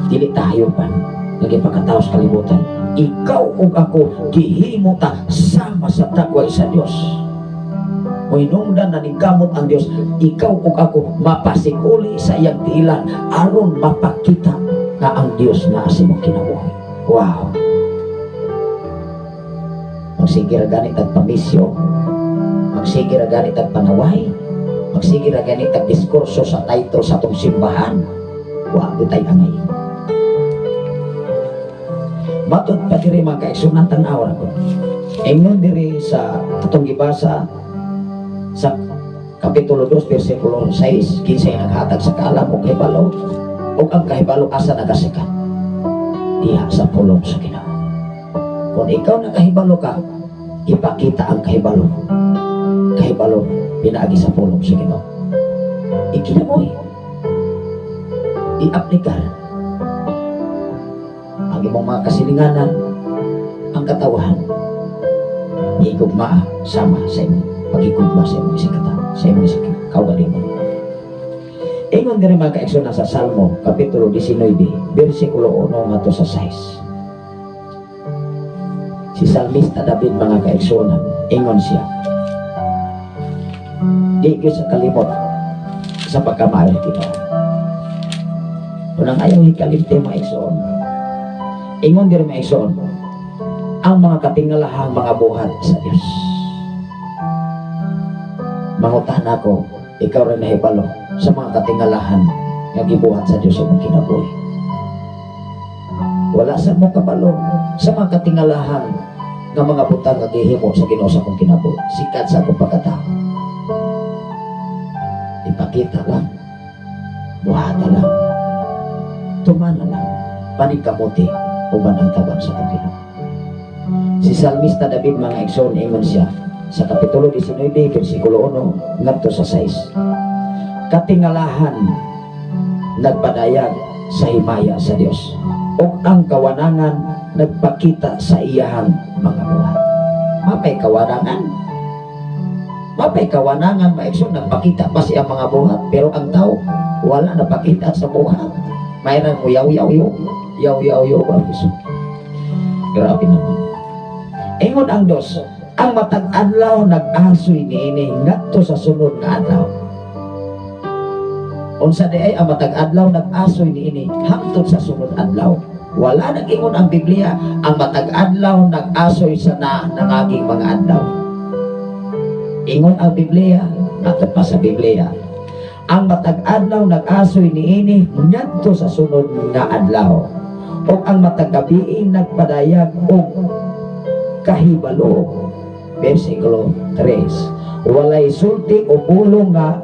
Dili tayo pa. Lagi pagkataos kalimutan. Ikaw o ako, gihimo ta sama sa takway sa Diyos. Hinungdan na nigamot ang Diyos, ikaw o ako mapasikuli sa iyang tiilan aron mapakita na ang Diyos na asimong kinabuhi. Wow! Magsige ra ganit ang pamisyo, magsige ra ganit ang panaway, magsige ra ganit ang diskurso sa title sa atong simbahan. Wow! Di tayo angay. Matod pa diri mga kaigsunan tanaw ra ko. Ingon diri sa atong gibasa sa Kapitulo 2, versikulo 6, kinsay naghatag sa kaalam o kahibalo o ang kahibalo asa nagasikat diha sa pulong sa Ginoo. Kung ikaw nakahibalo ka, ipakita ang kahibalo pinaagi sa pulong sa Ginoo. Ikinamoy, i-aplikar ang imong mga kasilinganan, ang katawahan, igugma sama sa imong pagigugma sa imong isikataw, sa imong kaugalingon. Ingon diri mga kaigsoon sa Salmo Kapitulo 19, versikulo 1 ngadto sa 6. Si Salmista David mga kaigsoon, ingon siya, di gyud sa kalimot sa pagkamaayo Ginoo. Unang ayaw hikalimti mga kaigsoon. Ingon diri mga kaigsoon, ang mga katingalahang mga buhat sa Dios. Mangutan ako, ikaw rin nahibalo sa mga katingalahan nga gibuhat sa Diyos sa mong kinabuhi. Wala sa mo kabalo sa mga katingalahan nga mga butang nga gihimo sa Ginoo sa akong kinabuhi. Sikat sa akong pagkatao. Ipakita lang. Buhata lang. Tumana lang. Panikamuti uban ang tabang sa akong Ginoo. Si Salmista David mga igsoon ingon siya sa kapitulo 19 versikulo 1 ngadto sa 6. Katingalahan nagpadayag sa himaya sa Dios ug ang kawanangan nagpakita sa iyahang mga buhat. Mapay kawanangan maigsoon nagpakita pa siya mga buhat, pero ang tao wala napakita sa buhat. Mayroon mo yaw ba Iso. Grabe naman. Ingon ang Dios, ang matag adlaw nag-asoy niini ngadto sa sunod nga adlaw. Unsa di ay ang matag adlaw nag-asoy niini hangtod sa sunod adlaw. Wala nang ingon ang Biblia ang matag adlaw nag-asoy sa nangaging mga adlaw. Ingon ang Biblia, nato pa sa Biblia, ang matag adlaw nag-asoy niini ngadto sa sunod nga adlaw. O ang matag gabi nagpadayag og kahibalo. Versikulo 3. Walay sulti o pulong nga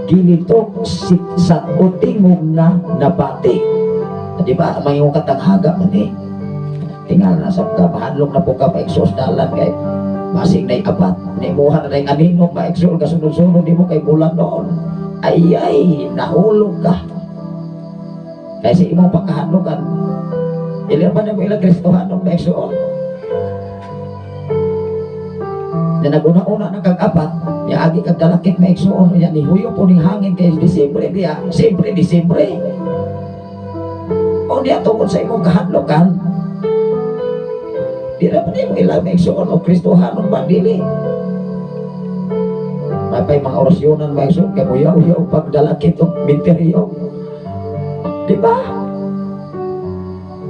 gilitok sa utingog na nabati. Di ba? Mayong katanghaga man eh. Tingnan na sa kapahanlong na po ka pa-exhaust dalan kay masig na ikapat. Nimuha na yung aninong pa-exhaust kasunod-sunod di mo kay bulan noon. Ay, nahulog ka. Kasi imong pagkahanlogan. Ilan pa na mo ilang Kristohanong pa-exhaust. Na naguna-una na kag-apat, agi kag dalakit na igsuon niya ni huyo po ning hangin kay Disyembre diya, siyempre Disyembre. O niya tungkol sa imong kahadlokan. Di na pa niya mo ilang na igsuon o Kristohanon ba dili. May mga orasyonan ba igsuon kay muyaw-yaw pag dalakit o minteryo. Di ba?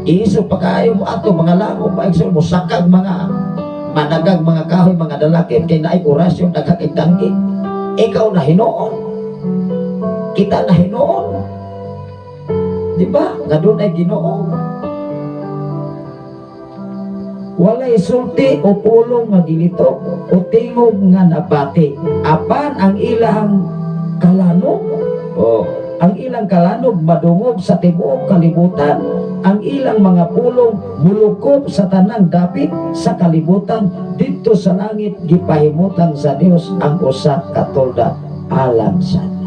Iso pa kayo mo ato mga lango ba igsuon mo sakag mga managag mga kahoy, mga dalakit kay naay orasyon nagkakigdangkit. Ikaw na hinoon, kita na hinoon, di ba? Nga doon ay Ginoo. Walay sulti o pulong nga gilitok o tingog nga nabati. Apan ang ilang kalanog, ang ilang kalanog madungog sa tibuok kalibutan. Ang ilang mga pulong mulukop sa tanang dapit sa kalibutan. Dito sa langit gipahimutan sa Dios ang usa ka tolda alang sana.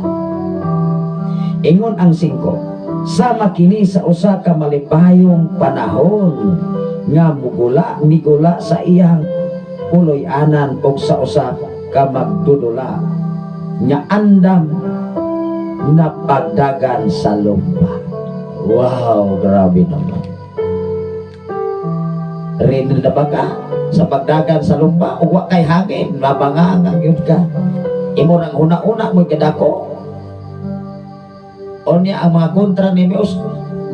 Ingon ang 5, sama kini sa usa ka malipayong panahon nga migula sa iyang puloy-anan o sa usa ka magdudula nga andam na pagdagan sa lumpa. Wow, grabe naman. Rin na ba ka sa pagdagan sa lumpa o wa kay hangin, mabangangang yun ka. Imo nang una-una mo kadako. O niya ang mga kontra ni Mios,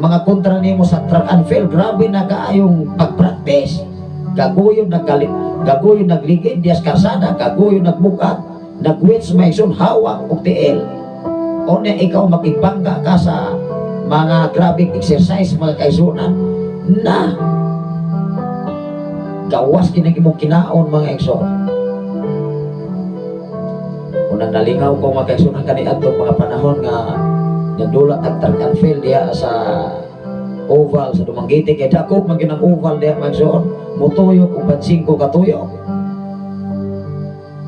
mga kontra ni mo sa track and field, grabe na kaayong pag-practice. Gaguyon nagligid, dias karsada, gaguyon nagbukat, nagwits may sun hawak o tiil. O niya ikaw makibangga ka sa mga grabing exercise, mga kaisunan na gawas kinagi mong kinaon mga ekso. Unang nalingaw ko mga kaisunan kaniadto mga panahon nga nagdula track and field diya sa oval sa Dumanggiti kay dako maginang oval diya mga ekso. Mutuyo kung 5 katuyo.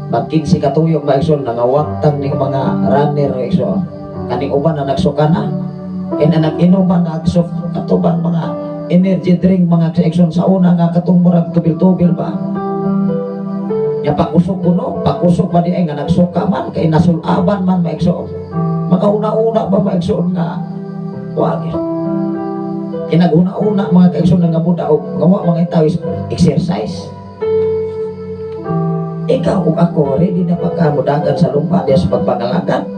Mag 15 katuyo mga ekso nangawaktang ning mga runner mga ekso. Kaning uban na nagsuka na. Kaya na nag-inuman na katuban mga energy drink mga section sa una nga katong murag tubil-tubil ba. Ya pakusok kuno, pakusok ba di ay nga nagsuka man kay nasulaban man maigsoon. Makauna-una ba maigsoon nga wag. Kinaguna-una mga kaigsoon nga buda og gawa mga tawis exercise. Ikaw ug ako ready na pagkamudagan sa lumpa diya sa pagpangalagan.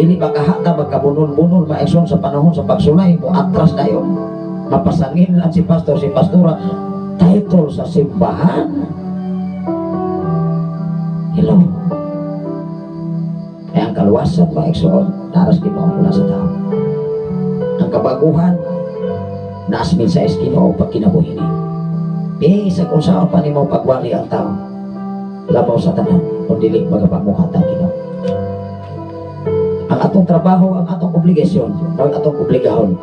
Dili makahata magkabunol-bunol maigsoon sa panahon sa pagsulay mo atras dayon. Mapasangin lang si pastor si pastora title sa simbahan. Hello. Kaya ang kaluwasan maigsoon naras Ginoo mula sa tao. Ang ang kabaguhan naas min sa Ginoo pag kinabuhi ni sa kung saan pa nimo pagwali ang tao labaw sa tanan kung dili magapamuhat ang Ginoo. Ang atong trabaho, ang atong obligasyon, ang atong obligahon.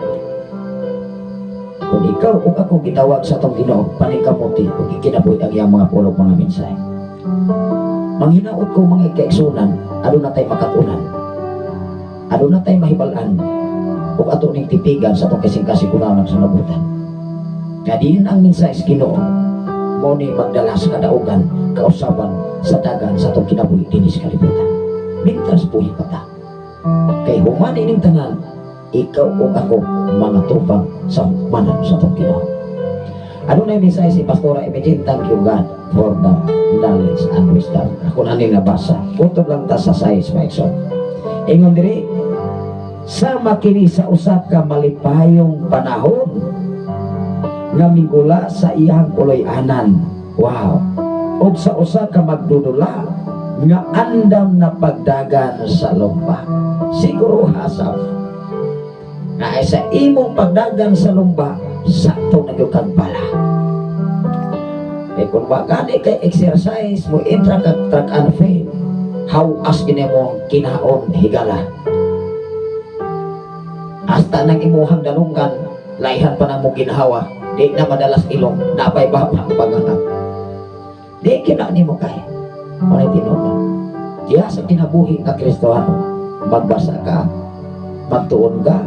Kung ikaw o ako gitawag sa atong Ginoo, paningkamuti kung ikinabuhi ang iyang mga pulong mga mensahe. Manghinaot ko mga ikaigsunan, ano na tayo makatunan, ano na tayo mahibalan, o ato ning titigan sa itong kasing-kasigunan sa nabutan. Nga din ang mensahe sa Ginoo, mo ni magdala sa kadaugan, kausaban, sa dagan sa itong kinabuhi din sa kalibutan. Mintas buhi pa ta. Kay human ining tanan, ikaw o ako mga tupang sa manan sa itong Ginoo. Ano na yung mensahe si Pastora Imagine? Thank you God for the knowledge and wisdom. Ako na ning nabasa. Utod lang ta sa size, Maikson. Ingon diri, sama kini sa usap ka malipayong panahon nga mingula sa iyang kuloy-anan. Wow. O sa usa ka magdudula nga andam na pagdagan sa lumba. Siguro hasap na ay sa imong pagdagan sa lumba sakto nagyukang pala. Eh kung bagani kay exercise mo intra kag track and field, how as kini mo kinaon higala. Hasta nang imuhang dalunggan, laihan pa na mo ginhawa, di na madalas ilong, napay baba ang pagangak. Di kina ni mo kaya. Manay tinunan. Diya sa kinabuhi ka Kristohano, magbasa ka, magtuon ka,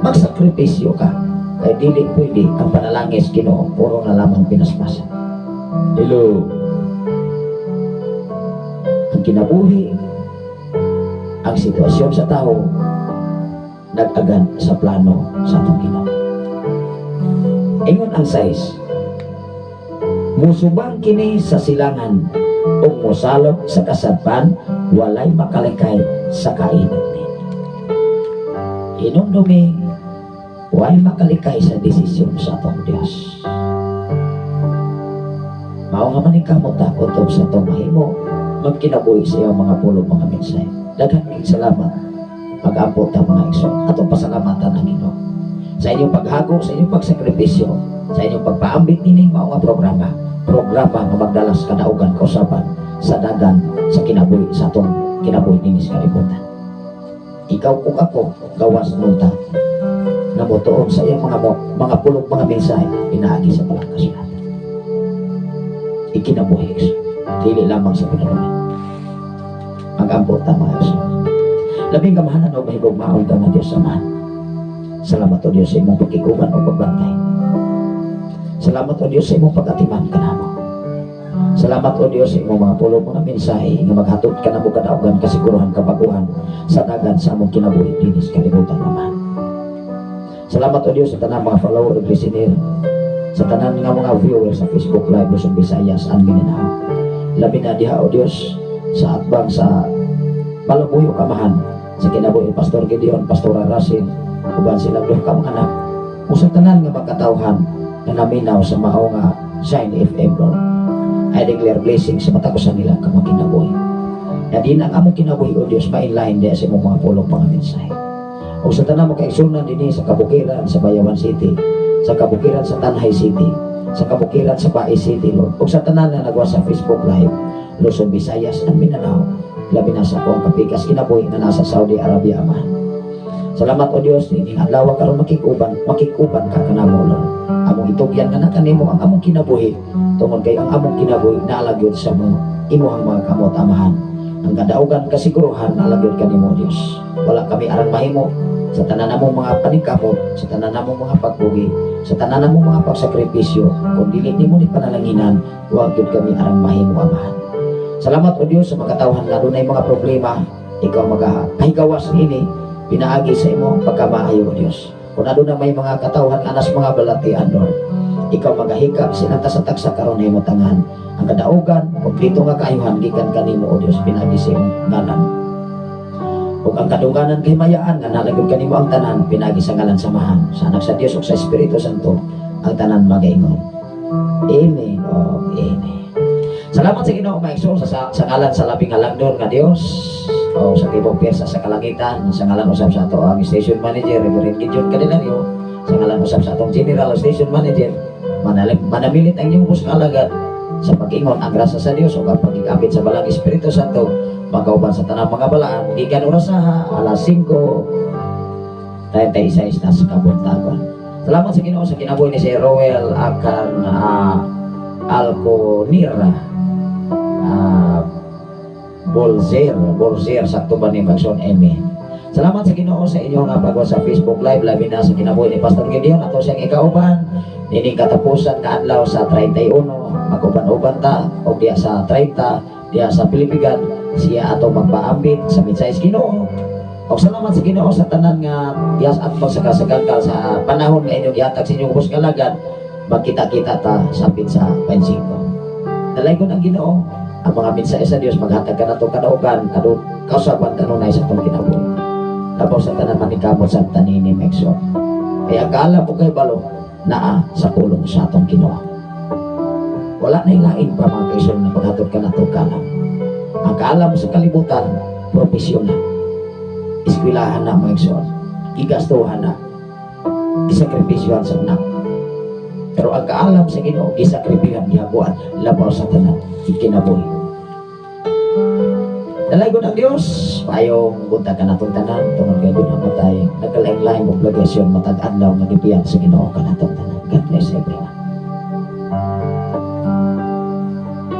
magsakripisyo ka, kay dili pwede ang panalangis Ginoo, puro na lamang pinaspasan. Hello. Ang kinabuhi, ang sitwasyon sa tao, nag-agan sa plano sa atong Ginoo. Ingon ang size, musubang kini sa silangan o musalok sa kasadpan, walay makalikay sa kainan din. Hinumdumi, walay makalikay sa desisyon sa atong Dios. Mao nga man ikamot takot sa atong mahimo, magkinabuhi sa iyong mga pulong mga mensahe. Daghang salamat pag-abot ang mga igsoon atong pasalamatan ng Ginoo sa inyong paghagok, sa inyong pagsakripisyo, sa inyong pagpaambit nining mga programa nga magdala sa kadaugan kausaban sa dagan sa kinabuhi sa atong kinabuhi din sa kalibutan. Ikaw ug ako gawas nunta na motuon sa iyong mga pulong mga mensahe pinaagi sa palang kasulatan. Ikinabuhi dili lamang sa pinanungan. Mag-ambot ang mga igsoon. Labing kamahanan o mahigog maong ka na Diyos Amahan. Salamat o Diyos sa imong pagkikuban o pagbantay. Salamat o Diyos sa imong pag-atiman ka namo. Salamat o Diyos sa imong mga pulong mga mensahe nga maghatod ka na mo kadaugan kasiguruhan kabaguhan sa dagan sa among kinabuhi dinis kalibutan naman. Salamat o Diyos sa tanang mga follower ug listener, sa tanan nga mga viewers sa Facebook Live Luzon, Visayas and Mindanao. Labi na diha o Diyos sa atbang sa Malabuyo kamahan sa kinabuhi Pastor Gideon, Pastora Russell, uban silang duha ka mga anak. Usa tanan nga magkatawhan na naminaw sa mao nga Shine FM Lord. I declare blessing sa matagusan nila ka mga kinabuhi. Na di na ang among kinabuhi o Diyos ma-inline di sa imong mga pulong mga mensahe. O sa tanan mo kaigsunan dinhi sa kabukiran sa Bayawan City, sa kabukiran sa Tanhay City, sa kabukiran sa Pae City Lord. O sa tanan na nagwa sa Facebook Live Luzon, Visayas and Mindanao. Labi na sa kong kapikas kinabuhi na nasa Saudi Arabia Amahan. Salamat o Diyos, ining adlaw karon makikuban ka kanamo Lord. Among itugyan nga na kanimo ang among kinabuhi, tungod kay ang among kinabuhi naalagyod sa mga imuhang mga kamot Amahan. Ang kadaugan kasiguruhan naalagyod kanimo Diyos. Wala kami aran mahimo sa tanan namong mga paningkamot, sa tanan namong mga pagbugi, sa tanan namong mga pagsakripisyo. Kung dili nimo ni panalanginan, huwag gyud kami aran mahimo Amahan. Salamat o Diyos sa makatawhan lalo na yung mga problema, ikaw magahigawas ini, pinaagi sa imo pagkamaayo o Diyos. Kung ano na may mga katawhan anas mga balatian Lord, ikaw magahikap sinata sa tagsa karon na tangan. Ang kadaugan, kumplito nga kaayuhan gikan kanimo o Diyos, pinaagi sa imong ngalan. Ug ang kadunganan kay mayaan nga nalagod kanimo ang tanan, pinaagi sa ngalan samahan sa anak sa Dios ug sa Espiritu Santo, ang tanan magaingon. Amen o Amen. Salamat sa Ginoo maigsoon sa ngalan sa labing halagdor nga Dios. o sa tibok pyesa sa kalangitan sa ngalan usab sa ato ang station manager Reverend Gideon Candelario, sa ngalan usab sa atong general station manager, manamilit ang inyong alagad sa pag-ingon ang grasa sa Dios o pag-igapit sa balang Espiritu Santo magkauban sa tanang mga balaan gikan orasaha alas 5:36 na sa kabuntagon. Salamat sa Ginoo sa kinabuhi ni si Roel akan Alconira Bolzer sakto ba ni Magson Eme. Salamat sa Ginoo sa inyo nga pagwa sa Facebook Live labi na sa kinabuhi ni Pastor Gideon ato siyang ikauban nining katapusan nga adlaw sa 31 maguban-uban ta o diya sa 30 diya sa Pilipigan siya ato magpaambit sa mensaheng Ginoo. O salamat sa Ginoo sa tanan nga diyas at pagsakasagangkal sa panahon nga inyong ihatag sa inyong ubos kalagan magkita-kita ta sapit sa 25. Dalaygon ang Ginoo ang mga mensahe sa Dios maghatag ka na to kadaugan kadto kausaban kanunay sa atong kinabuhi. Labaw sa tanan manikamot sa tanini Mexo. Kaya kaala po kay balo naa sa pulong sa atong Ginoo. Wala na ilain pa mga kaisyon na paghatod ka na to kalam. Ang kaalam sa kalibutan profesional. Iskwilahan na mga igsoon, igastuhan na, isakripisyohan sa anak. Pero ang kaalam sa Ginoo, isakripisyohan, gihabuan, labaw sa tanan, ikinabuhi. Dalaygon ang Dios, payong bunta ka na itong tanan, tungkol kayo din ang matay, nagkalaing-laing obligasyon, matag-adlaw, nagipiyang sa Ginoo ka na itong tanan. God bless everyone.